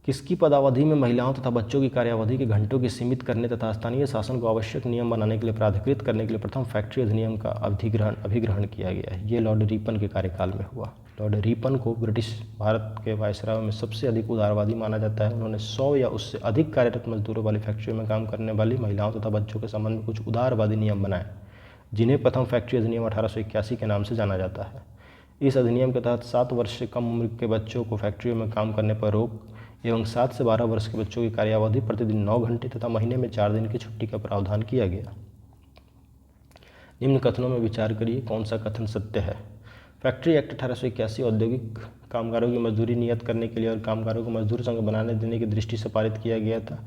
किसकी पदावधि में महिलाओं तथा बच्चों की कार्यावधि के घंटों की सीमित करने तथा स्थानीय शासन को आवश्यक नियम बनाने के लिए प्राधिकृत करने के लिए प्रथम फैक्ट्री अधिनियम का अभिग्रहण किया गया है? ये लॉर्ड रिपन के कार्यकाल में हुआ। लॉर्ड रिपन को ब्रिटिश भारत के वायसरायों में सबसे अधिक उदारवादी माना जाता है। उन्होंने 100 या उससे अधिक कार्यरत मजदूरों वाली फैक्ट्रियों में काम करने वाली महिलाओं तथा बच्चों के संबंध में कुछ उदारवादी नियम बनाए जिन्हें प्रथम फैक्ट्री अधिनियम 1881 के नाम से जाना जाता है। इस अधिनियम के तहत 7 वर्ष से कम उम्र के बच्चों को फैक्ट्रियों में काम करने पर रोक एवं 7 से 12 वर्ष के बच्चों की कार्यावधि प्रतिदिन 9 घंटे तथा महीने में 4 दिन की छुट्टी का प्रावधान किया गया। निम्न कथनों में विचार करिए, कौन सा कथन सत्य है? फैक्ट्री एक्ट 1881 औद्योगिक कामगारों की मजदूरी नियत करने के लिए और कामगारों को मजदूर संघ बनाने देने की दृष्टि से पारित किया गया था।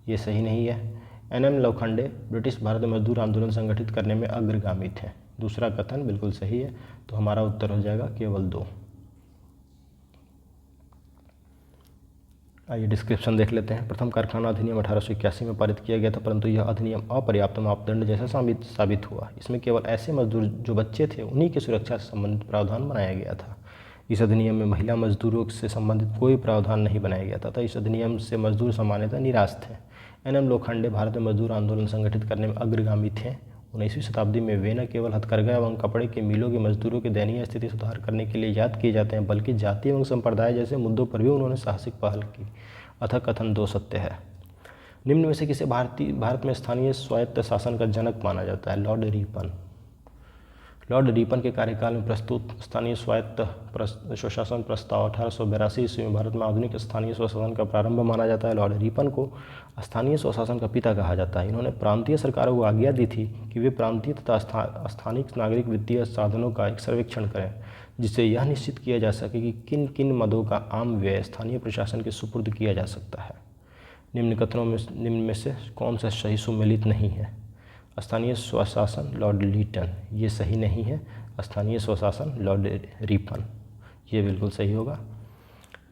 ये सही नहीं है। एनएम लोखंडे ब्रिटिश भारत में मजदूर आंदोलन संगठित करने में अग्रगामी थे। दूसरा कथन बिल्कुल सही है, तो हमारा उत्तर हो जाएगा केवल 2। आइए डिस्क्रिप्शन देख लेते हैं। प्रथम कारखाना अधिनियम 1881 में पारित किया गया था, परंतु यह अधिनियम अपर्याप्त मापदंड जैसा साबित हुआ। इसमें केवल ऐसे मजदूर जो बच्चे थे उन्हीं की सुरक्षा से संबंधित प्रावधान बनाया गया था। इस अधिनियम में महिला मजदूरों से संबंधित कोई प्रावधान नहीं बनाया गया था। इस अधिनियम से मजदूर सामान्यतः निराश थे। एनएम लोखंडे भारत में मजदूर आंदोलन संगठित करने में अग्रगामी थे। 19वीं शताब्दी में वे न केवल हथकरघा एवं कपड़े के मिलों के मजदूरों की दयनीय स्थिति सुधार करने के लिए याद किए जाते हैं, बल्कि जाति एवं संप्रदाय जैसे मुद्दों पर भी उन्होंने साहसिक पहल की। अतः कथन 2 सत्य है। निम्न में से किसे भारत में स्थानीय स्वायत्त शासन का जनक माना जाता है? Lord Ripon. लॉर्ड रिपन के कार्यकाल में प्रस्तुत स्थानीय स्वायत्त स्वशासन प्रस्ताव 1882 ईस्वी में भारत में आधुनिक स्थानीय स्वशासन का प्रारंभ माना जाता है। लॉर्ड रिपन को स्थानीय स्वशासन का पिता कहा जाता है। इन्होंने प्रांतीय सरकारों को आज्ञा दी थी कि वे प्रांतीय तथा स्थानिक नागरिक वित्तीय साधनों का एक सर्वेक्षण करें, जिससे यह निश्चित किया जा सके कि किन किन मदों का आम व्यय स्थानीय प्रशासन के सुपुर्द किया जा सकता है। निम्न में से कौन सा सही सुमेलित नहीं है? स्थानीय स्वशासन लॉर्ड लीटन, ये सही नहीं है। स्थानीय स्वशासन लॉर्ड रिपन, ये बिल्कुल सही होगा।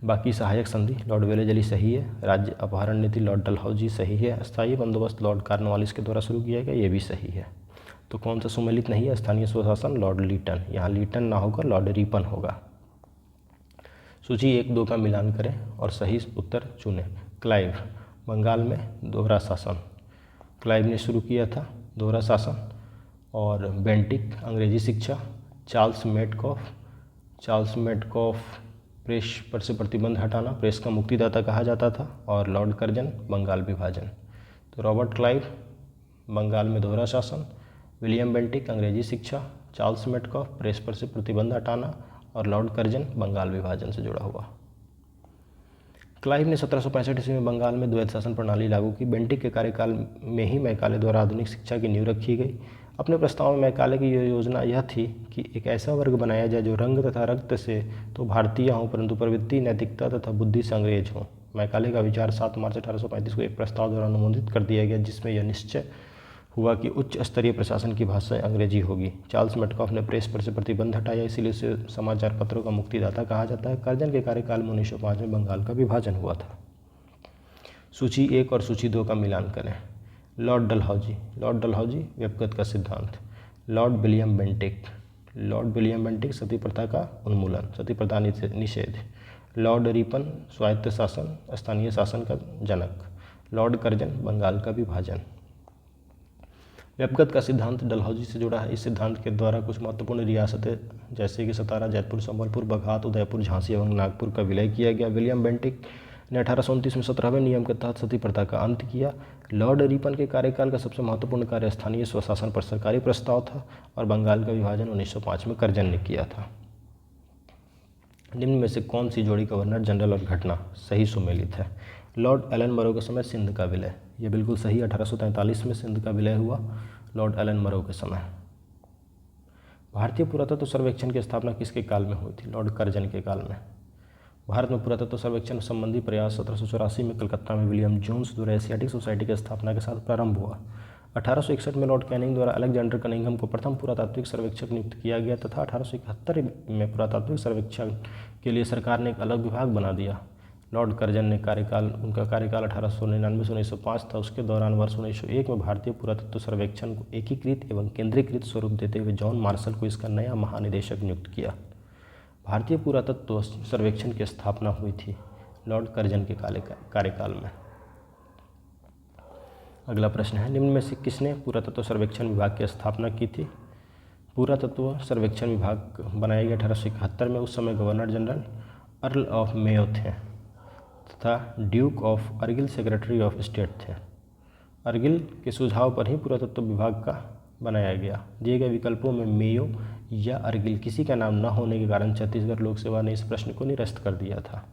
बाकी सहायक संधि लॉर्ड वेलेजली सही है। राज्य अपहरण नीति लॉर्ड डलहौजी सही है। स्थायी बंदोबस्त लॉर्ड कॉर्नवालिस के द्वारा शुरू किया गया, ये भी सही है। तो कौन सा सुमेलित नहीं है? स्थानीय स्वशासन लॉर्ड लीटन, यहाँ लीटन ना होगा, लॉर्ड रिपन होगा। सूची 1-2 का मिलान करें और सही उत्तर चुनें। क्लाइव, बंगाल में दोहरा शासन, क्लाइव ने शुरू किया था दोहरा शासन। और बेंटिक, अंग्रेजी शिक्षा। चार्ल्स मेडकॉफ, प्रेस पर से प्रतिबंध हटाना, प्रेस का मुक्तिदाता कहा जाता था। और लॉर्ड कर्जन, बंगाल विभाजन। तो रॉबर्ट क्लाइव, बंगाल में दोहरा शासन। विलियम बेंटिक, अंग्रेजी शिक्षा। चार्ल्स मेडकॉफ, प्रेस पर से प्रतिबंध हटाना। और लॉर्ड कर्जन, बंगाल विभाजन से जुड़ा हुआ। क्लाइव ने 1765 ईस्वी में बंगाल में द्वैत शासन प्रणाली लागू की। बेंटिक के कार्यकाल में ही मैकाले द्वारा आधुनिक शिक्षा की नींव रखी गई। अपने प्रस्ताव में मैकाले की योजना यह थी कि एक ऐसा वर्ग बनाया जाए जो रंग तथा रक्त से तो भारतीय हों परंतु प्रवृत्ति, नैतिकता तथा बुद्धि से अंग्रेज हों। मैकाले का विचार 7 मार्च 1835 को एक प्रस्ताव द्वारा अनुमोदित कर दिया गया, जिसमें यह निश्चय हुआ कि उच्च स्तरीय प्रशासन की भाषा अंग्रेजी होगी। चार्ल्स मेडकॉफ ने प्रेस पर से प्रतिबंध हटाया, इसीलिए उसे समाचार पत्रों का मुक्तिदाता कहा जाता है। कर्जन के कार्यकाल में 1905 में बंगाल का विभाजन हुआ था। सूची 1 और सूची 2 का मिलान करें। लॉर्ड डलहौजी, व्यक्तिगत का सिद्धांत। लॉर्ड विलियम बेंटिक, सती प्रथा का उन्मूलन, सती प्रथा निषेध। लॉर्ड रिपन, स्वायत्त शासन, स्थानीय शासन का जनक। लॉर्ड कर्जन, बंगाल का विभाजन। व्यक्तिगत का सिद्धांत डलहौजी से जुड़ा है। इस सिद्धांत के द्वारा कुछ महत्वपूर्ण रियासतें जैसे कि सतारा, जयपुर, संबलपुर, बघात, उदयपुर, झांसी एवं नागपुर का विलय किया गया। विलियम बेंटिक ने 1829 में 17वें नियम के तहत सती प्रथा का अंत किया। लॉर्ड रिपन के कार्यकाल का सबसे महत्वपूर्ण कार्य स्थानीय स्वशासन पर सरकारी प्रस्ताव था। और बंगाल का विभाजन 1905 में कर्जन ने किया था। निम्न में से कौन सी जोड़ी गवर्नर जनरल और घटना सही सुमेलित है? लॉर्ड एलन मरो के समय सिंध का विलय, ये बिल्कुल सही। 1843 में सिंध का विलय हुआ लॉर्ड एलन मरो के समय। भारतीय पुरातत्व सर्वेक्षण की स्थापना किसके काल में हुई थी? लॉर्ड कर्जन के काल में। भारत में पुरातत्व सर्वेक्षण संबंधी प्रयास 1784 में कलकत्ता में विलियम जोन्स द्वारा एशियाटिक सोसाइटी की स्थापना के साथ प्रारंभ हुआ। 1861 में लॉर्ड कैनिंग द्वारा अलेक्जेंडर कनिंघम को प्रथम पुरातात्विक सर्वेक्षक नियुक्त किया गया तथा 1871 में पुरातात्विक सर्वेक्षण के लिए सरकार ने एक अलग विभाग बना दिया। लॉर्ड कर्जन ने उनका कार्यकाल 1899 से 1905 था। उसके दौरान वर्ष 1901 में भारतीय पुरातत्व सर्वेक्षण को एकीकृत एवं केंद्रीकृत स्वरूप देते हुए जॉन मार्शल को इसका नया महानिदेशक नियुक्त किया। भारतीय पुरातत्व सर्वेक्षण की स्थापना हुई थी लॉर्ड कर्जन के कार्यकाल में। अगला प्रश्न है, निम्न में से किसने पुरातत्व सर्वेक्षण विभाग की स्थापना की थी? पुरातत्व सर्वेक्षण विभाग बनाया गया 1871 में। उस समय governor general Earl of Mayo थे तथा Duke of Argyll secretary of state थे। अर्गिल के सुझाव पर ही पुरातत्व विभाग का बनाया गया। दिए गए विकल्पों में मेयो या अर्गिल किसी का नाम न होने के कारण छत्तीसगढ़ लोक सेवा ने इस प्रश्न को निरस्त कर दिया था।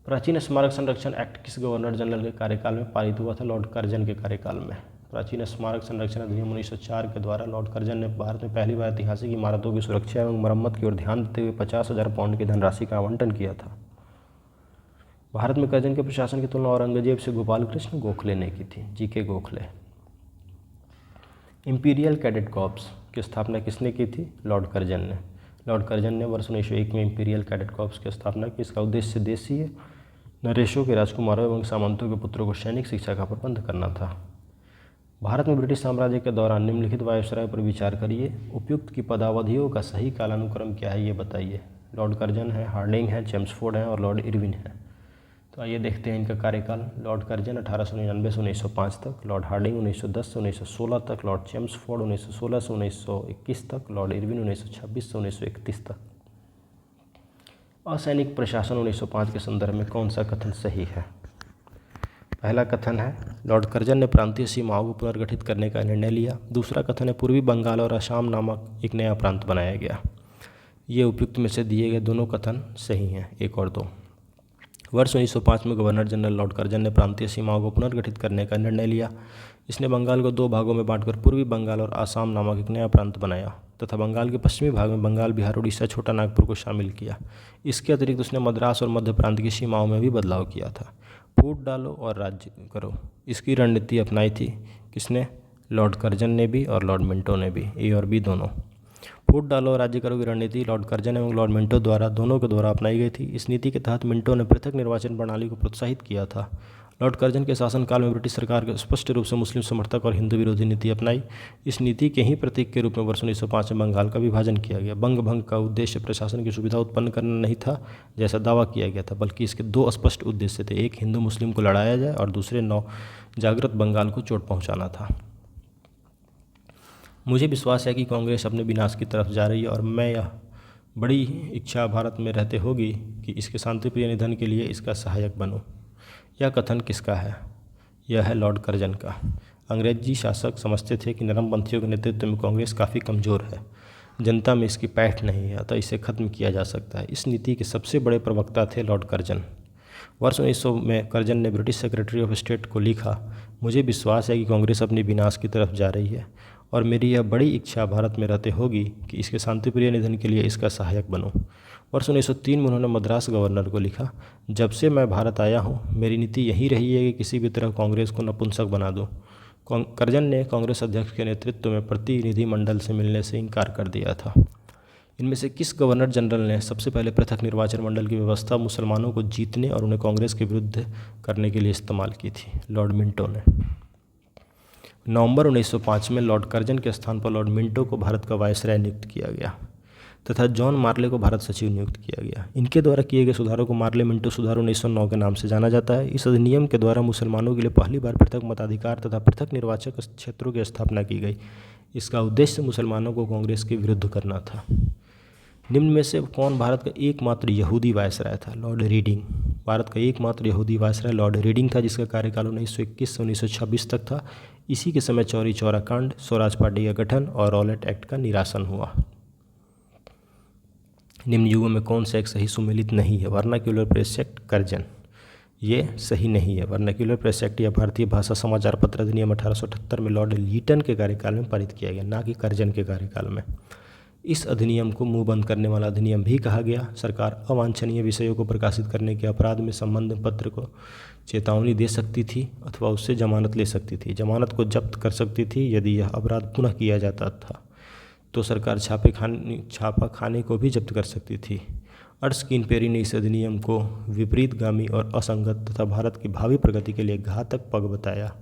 प्राचीन स्मारक संरक्षण एक्ट किस गवर्नर जनरल के कार्यकाल में पारित हुआ था? लॉर्ड कर्जन के कार्यकाल में। प्राचीन स्मारक संरक्षण अधिनियम 1904 के द्वारा लॉर्ड कर्जन ने भारत में पहली बार ऐतिहासिक इमारतों की सुरक्षा एवं मरम्मत की ओर ध्यान देते हुए 50,000 पाउंड की धनराशि का आवंटन किया था। भारत में कर्जन के प्रशासन की तुलना औरंगजेब से गोपाल कृष्ण गोखले ने की थी, GK Gokhale. Imperial cadet corps की स्थापना किसने की थी? लॉर्ड कर्जन ने। लॉर्ड कर्जन ने वर्ष 1901 में इंपीरियल कैडेट कॉर्प्स की स्थापना की। इसका उद्देश्य देशीय नरेशों के राजकुमारों एवं सामंतों के पुत्रों को सैनिक शिक्षा का प्रबंध करना था। भारत में ब्रिटिश साम्राज्य के दौरान निम्नलिखित वायसराय पर विचार करिए। उपयुक्त की पदावधियों का सही कालानुक्रम क्या है, ये बताइए। लॉर्ड कर्जन है, हार्डिंग है, चेम्सफोर्ड है और लॉर्ड इरविन है। तो आइए देखते हैं इनका कार्यकाल। लॉर्ड कर्जन 1899 से 1905 तक, लॉर्ड हार्डिंग 1910 से 1916 तक, लॉर्ड चेम्सफोर्ड 1916 से 1921 तक, लॉर्ड इरविन 1926 से 1931 तक। असैनिक प्रशासन 1905 के संदर्भ में कौन सा कथन सही है? पहला कथन है लॉर्ड कर्जन ने प्रांतीय सीमाओं को पुनर्गठित करने का निर्णय लिया। दूसरा कथन है पूर्वी बंगाल और असम नामक एक नया प्रांत बनाया गया। ये उपयुक्त में से दिए गए दोनों कथन सही हैं, 1 और 2। वर्ष 1905 में गवर्नर जनरल लॉर्ड कर्जन ने प्रांतीय सीमाओं को पुनर्गठित करने का निर्णय लिया। इसने बंगाल को 2 भागों में बांटकर पूर्वी बंगाल और आसाम नामक एक नया प्रांत बनाया तथा बंगाल के पश्चिमी भाग में बंगाल, बिहार, उड़ीसा, छोटा नागपुर को शामिल किया। इसके अतिरिक्त उसने मद्रास और मध्य प्रांत की सीमाओं में भी बदलाव किया था। फूट डालो और राज्य करो, इसकी रणनीति अपनाई थी किसने? लॉर्ड कर्जन ने भी और लॉर्ड मिंटो ने भी, ए और बी दोनों। फूट डालो और राज्य करो की रणनीति लॉर्ड कर्जन एवं लॉर्ड मिंटो द्वारा दोनों के द्वारा अपनाई गई थी। इस नीति के तहत मिंटो ने पृथक निर्वाचन प्रणाली को प्रोत्साहित किया था। लॉर्ड कर्जन के शासनकाल में ब्रिटिश सरकार ने स्पष्ट रूप से मुस्लिम समर्थक और हिंदू विरोधी नीति अपनाई। इस नीति के ही प्रतीक के रूप में वर्ष 1905 में बंगाल का विभाजन किया गया। बंग भंग का उद्देश्य प्रशासन की सुविधा उत्पन्न करना नहीं था जैसा दावा किया गया था, बल्कि इसके दो स्पष्ट उद्देश्य थे। एक, हिंदू मुस्लिम को लड़ाया जाए और दूसरे, नव जागृत बंगाल को चोट पहुँचाना था। मुझे विश्वास है कि कांग्रेस अपने विनाश की तरफ जा रही है और मैं यह बड़ी इच्छा भारत में रहते होगी कि इसके शांतिप्रिय निधन के लिए इसका सहायक बनूं। यह कथन किसका है? यह है लॉर्ड कर्जन का। अंग्रेजी शासक समझते थे कि नरमपंथियों के नेतृत्व में कांग्रेस काफ़ी कमज़ोर है, जनता में इसकी पैठ नहीं है, अतः इसे खत्म किया जा सकता है। इस नीति के सबसे बड़े प्रवक्ता थे लॉर्ड कर्जन। वर्ष 1900 में कर्जन ने ब्रिटिश सेक्रेटरी ऑफ स्टेट को लिखा, मुझे विश्वास है कि कांग्रेस अपने विनाश की तरफ जा रही है और मेरी यह बड़ी इच्छा भारत में रहते होगी कि इसके शांतिप्रिय निधन के लिए इसका सहायक बनूं। वर्ष 1903 में उन्होंने मद्रास गवर्नर को लिखा, जब से मैं भारत आया हूं मेरी नीति यही रही है कि किसी भी तरह कांग्रेस को नपुंसक बना दूं। कर्जन ने कांग्रेस अध्यक्ष के नेतृत्व में प्रतिनिधिमंडल से मिलने से इनकार कर दिया था। इनमें से किस गवर्नर जनरल ने सबसे पहले पृथक निर्वाचन मंडल की व्यवस्था मुसलमानों को जीतने और उन्हें कांग्रेस के विरुद्ध करने के लिए इस्तेमाल की थी? लॉर्ड मिंटो ने। नवंबर 1905 में लॉर्ड कर्जन के स्थान पर लॉर्ड मिंटो को भारत का वायसराय नियुक्त किया गया तथा जॉन मार्ले को भारत सचिव नियुक्त किया गया। इनके द्वारा किए गए सुधारों को मार्ले मिंटो सुधार 1909 के नाम से जाना जाता है। इस अधिनियम के द्वारा मुसलमानों के लिए पहली बार पृथक मताधिकार तथा पृथक निर्वाचक क्षेत्रों की स्थापना की गई। इसका उद्देश्य मुसलमानों को कांग्रेस के विरुद्ध करना था। निम्न में से कौन भारत का एकमात्र यहूदी वायसराय था? Lord reading. भारत का एकमात्र यहूदी वायसराय लॉर्ड रीडिंग था, जिसका कार्यकाल 1921 से 1926 तक था। इसी के समय चौरी चौरा कांड, स्वराज पार्टी का गठन और रॉलेट एक्ट का निरासन हुआ। निम्न युगों में कौन सा एक सही सुमेलित नहीं है? वर्नाक्यूलर प्रेस एक्ट कर्जन, ये सही नहीं है। वर्नाक्यूलर प्रेस एक्ट या भारतीय भाषा समाचार पत्र अधिनियम 1878 में लॉर्ड लीटन के कार्यकाल में पारित किया गया, ना कि कर्जन के कार्यकाल में। इस अधिनियम को मुंह बंद करने वाला अधिनियम भी कहा गया। सरकार अवांछनीय विषयों को प्रकाशित करने के अपराध में संबंध पत्र को चेतावनी दे सकती थी अथवा उससे जमानत ले सकती थी। जमानत को जब्त कर सकती थी। यदि यह अपराध पुनः किया जाता था तो सरकार छापा खाने को भी जब्त कर सकती थी। अर्स्किन पेरी ने इस अधिनियम को विपरीतगामी और असंगत तथा भारत की भावी प्रगति के लिए घातक पग बताया।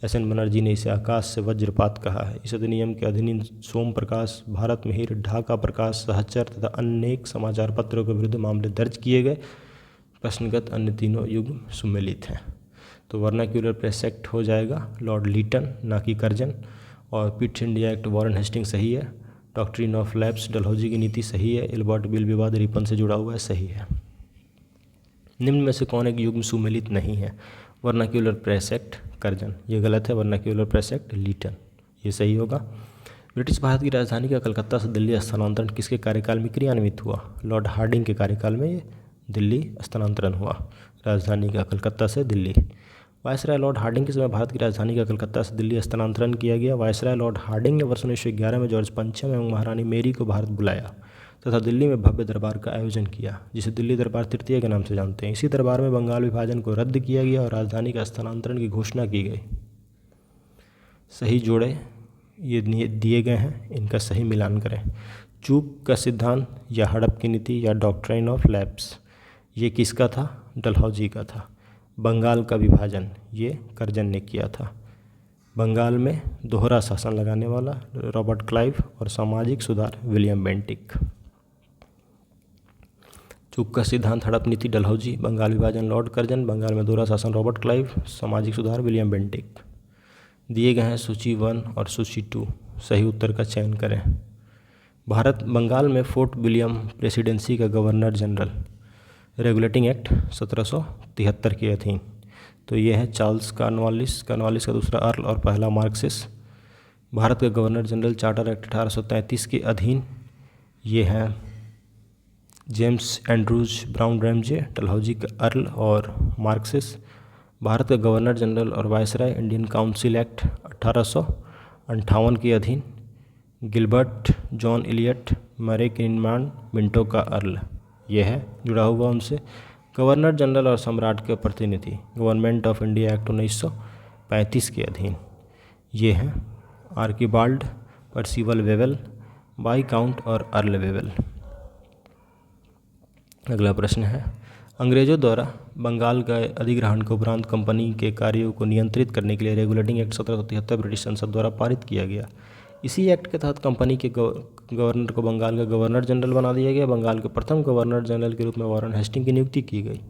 एस.एन. बनर्जी ने इसे आकाश से वज्रपात कहा है। इस अधिनियम के अधीन सोम प्रकाश, भारत मिहिर, ढाका प्रकाश, सहचर तथा अनेक समाचार पत्रों के विरुद्ध मामले दर्ज किए गए। प्रश्नगत अन्य तीनों युग सुमेलित हैं। तो वर्नाक्यूलर प्रेस एक्ट हो जाएगा लॉर्ड लीटन, ना कि कर्जन। और Pitt's India act Warren Hastings सही है। डॉक्ट्रिन ऑफ लैप्स डलहौजी की नीति सही है। एल्बर्ट बिल विवाद रिपन से जुड़ा हुआ है, सही है। निम्न में से कौन एक युग सुमेलित नहीं है? वर्नाक्यूलर प्रेस एक्ट कर्जन, ये गलत है। वर्नाक्यूलर प्रेस एक्ट लीटन, ये सही होगा। ब्रिटिश भारत की राजधानी का कलकत्ता से दिल्ली स्थानांतरण किसके कार्यकाल में क्रियान्वित हुआ? लॉर्ड हार्डिंग के कार्यकाल में ये दिल्ली स्थानांतरण हुआ, राजधानी का कलकत्ता से दिल्ली। वायसराय लॉर्ड हार्डिंग के समय भारत की राजधानी का कलकत्ता से दिल्ली स्थानांतरण किया गया। वायसराय लॉर्ड हार्डिंग ने वर्ष 1911 में जॉर्ज पंचम एवं महारानी मेरी को भारत बुलाया तथा दिल्ली में भव्य दरबार का आयोजन किया, जिसे दिल्ली दरबार तृतीय के नाम से जानते हैं। इसी दरबार में बंगाल विभाजन को रद्द किया गया और राजधानी का स्थानांतरण की घोषणा की गई। सही जोड़े ये दिए गए हैं, इनका सही मिलान करें। चूक का सिद्धांत या हड़प की नीति या डॉक्ट्रिन ऑफ लैप्स, ये किसका था? डलहौजी का था। बंगाल का विभाजन ये कर्जन ने किया था। बंगाल में दोहरा शासन लगाने वाला रॉबर्ट क्लाइव और सामाजिक सुधार विलियम बेंटिक। चूक का सिद्धांत हड़प नीति डलहौजी, बंगाल विभाजन लॉर्ड कर्जन, बंगाल में दोहरा शासन रॉबर्ट क्लाइव, सामाजिक सुधार विलियम बेंटिक। दिए गए हैं सूची 1 और सूची 2, सही उत्तर का चयन करें। भारत बंगाल में फोर्ट विलियम प्रेसिडेंसी का गवर्नर जनरल, रेगुलेटिंग एक्ट 1773 के अधीन। तो ये है चार्ल्स कॉर्नवालिस का दूसरा अर्ल और पहला मार्क्सिस। भारत का गवर्नर जनरल चार्टर एक्ट 1833 के अधीन ये हैं James Andrews brown Ramsay, Dalhousie का अर्ल और मार्क्सिस। भारत का गवर्नर जनरल और वायसराय इंडियन काउंसिल एक्ट 1858 के अधीन गिलबर्ट जॉन इलियट मरे किनमान मिंटो का अर्ल, ये है जुड़ा हुआ उनसे। गवर्नर जनरल और सम्राट के प्रतिनिधि गवर्नमेंट ऑफ इंडिया एक्ट 1935 के अधीन ये हैं आर्किबाल्ड परसिवल वेवेल, वाइकाउंट और अर्लवेवल। अगला प्रश्न है, अंग्रेजों द्वारा बंगाल का अधिग्रहण के उपरांत कंपनी के कार्यों को नियंत्रित करने के लिए रेगुलेटिंग एक्ट 1773 ब्रिटिश संसद द्वारा पारित किया गया। इसी एक्ट के तहत कंपनी के गवर्नर को बंगाल का गवर्नर जनरल बना दिया गया। बंगाल के प्रथम गवर्नर जनरल के रूप में वॉरेन हेस्टिंग की नियुक्ति की गई।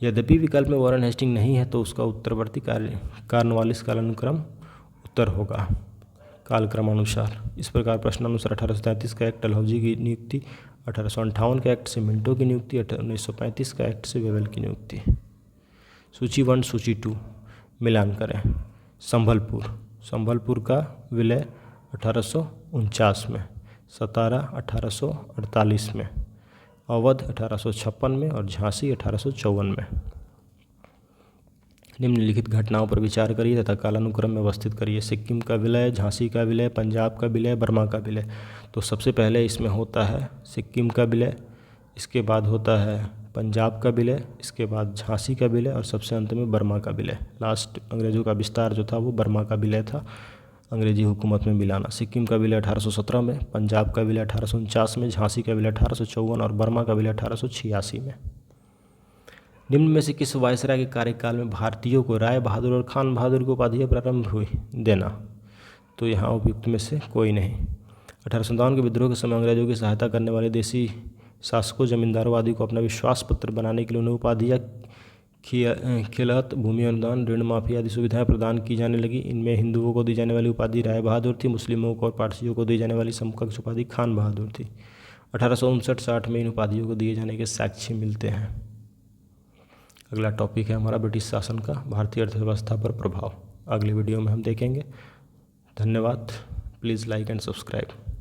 यद्यपि विकल्प में वॉरेन हेस्टिंग नहीं है तो उसका उत्तरवर्ती कार्नवालिस कालानुक्रम उत्तर होगा कालक्रमानुसार। इस प्रकार प्रश्नानुसार 1833 का एक्ट डलहौजी की नियुक्ति, 1858 के एक्ट से मिंटो की नियुक्ति, 1935 का एक्ट से वेवल की नियुक्ति। सूची 1 सूची 2 मिलान करें। संभलपुर का विलय 1849 में, सतारा 1848 में, अवध 1856 में और झांसी 1854 में। निम्नलिखित घटनाओं पर विचार करिए तथा कालानुक्रम में अवस्थित करिए। सिक्किम का विलय, झांसी का विलय, पंजाब का विलय, बर्मा का विलय। तो सबसे पहले इसमें होता है सिक्किम का विलय, इसके बाद होता है पंजाब का विलय, इसके बाद झांसी का विलय और सबसे अंत में बर्मा का विलय। लास्ट अंग्रेज़ों का विस्तार जो था वो बर्मा का विलय था, अंग्रेजी हुकूमत में मिलाना। सिक्किम का विलय 1817 में, पंजाब का विलय 1849 में, झांसी का विलय 1854 और बर्मा का विलय 1886 में। निम्न में से किस वायसराय के कार्यकाल में भारतीयों को राय बहादुर और खान बहादुर की उपाधियाँ प्रारंभ हुई देना? तो यहाँ उपयुक्त में से कोई नहीं। 1857 के विद्रोह के समय अंग्रेजों की सहायता करने वाले देसी शासकों, जमींदारों आदि को अपना विश्वास पत्र बनाने के लिए उन्हें उपाधियाँ, खिलहत, भूमि अनुदान, ऋण माफी आदि सुविधाएं प्रदान की जाने लगी। इनमें हिंदुओं को दी जाने वाली उपाधि राय बहादुर थी, मुस्लिमों को और पारसियों को दी जाने वाली समकक्ष उपाधि खान बहादुर थी। 1859-60 में इन उपाधियों को दिए जाने के साक्ष्य मिलते हैं। अगला टॉपिक है हमारा ब्रिटिश शासन का भारतीय अर्थव्यवस्था पर प्रभाव। अगली वीडियो में हम देखेंगे। धन्यवाद। Please like and subscribe.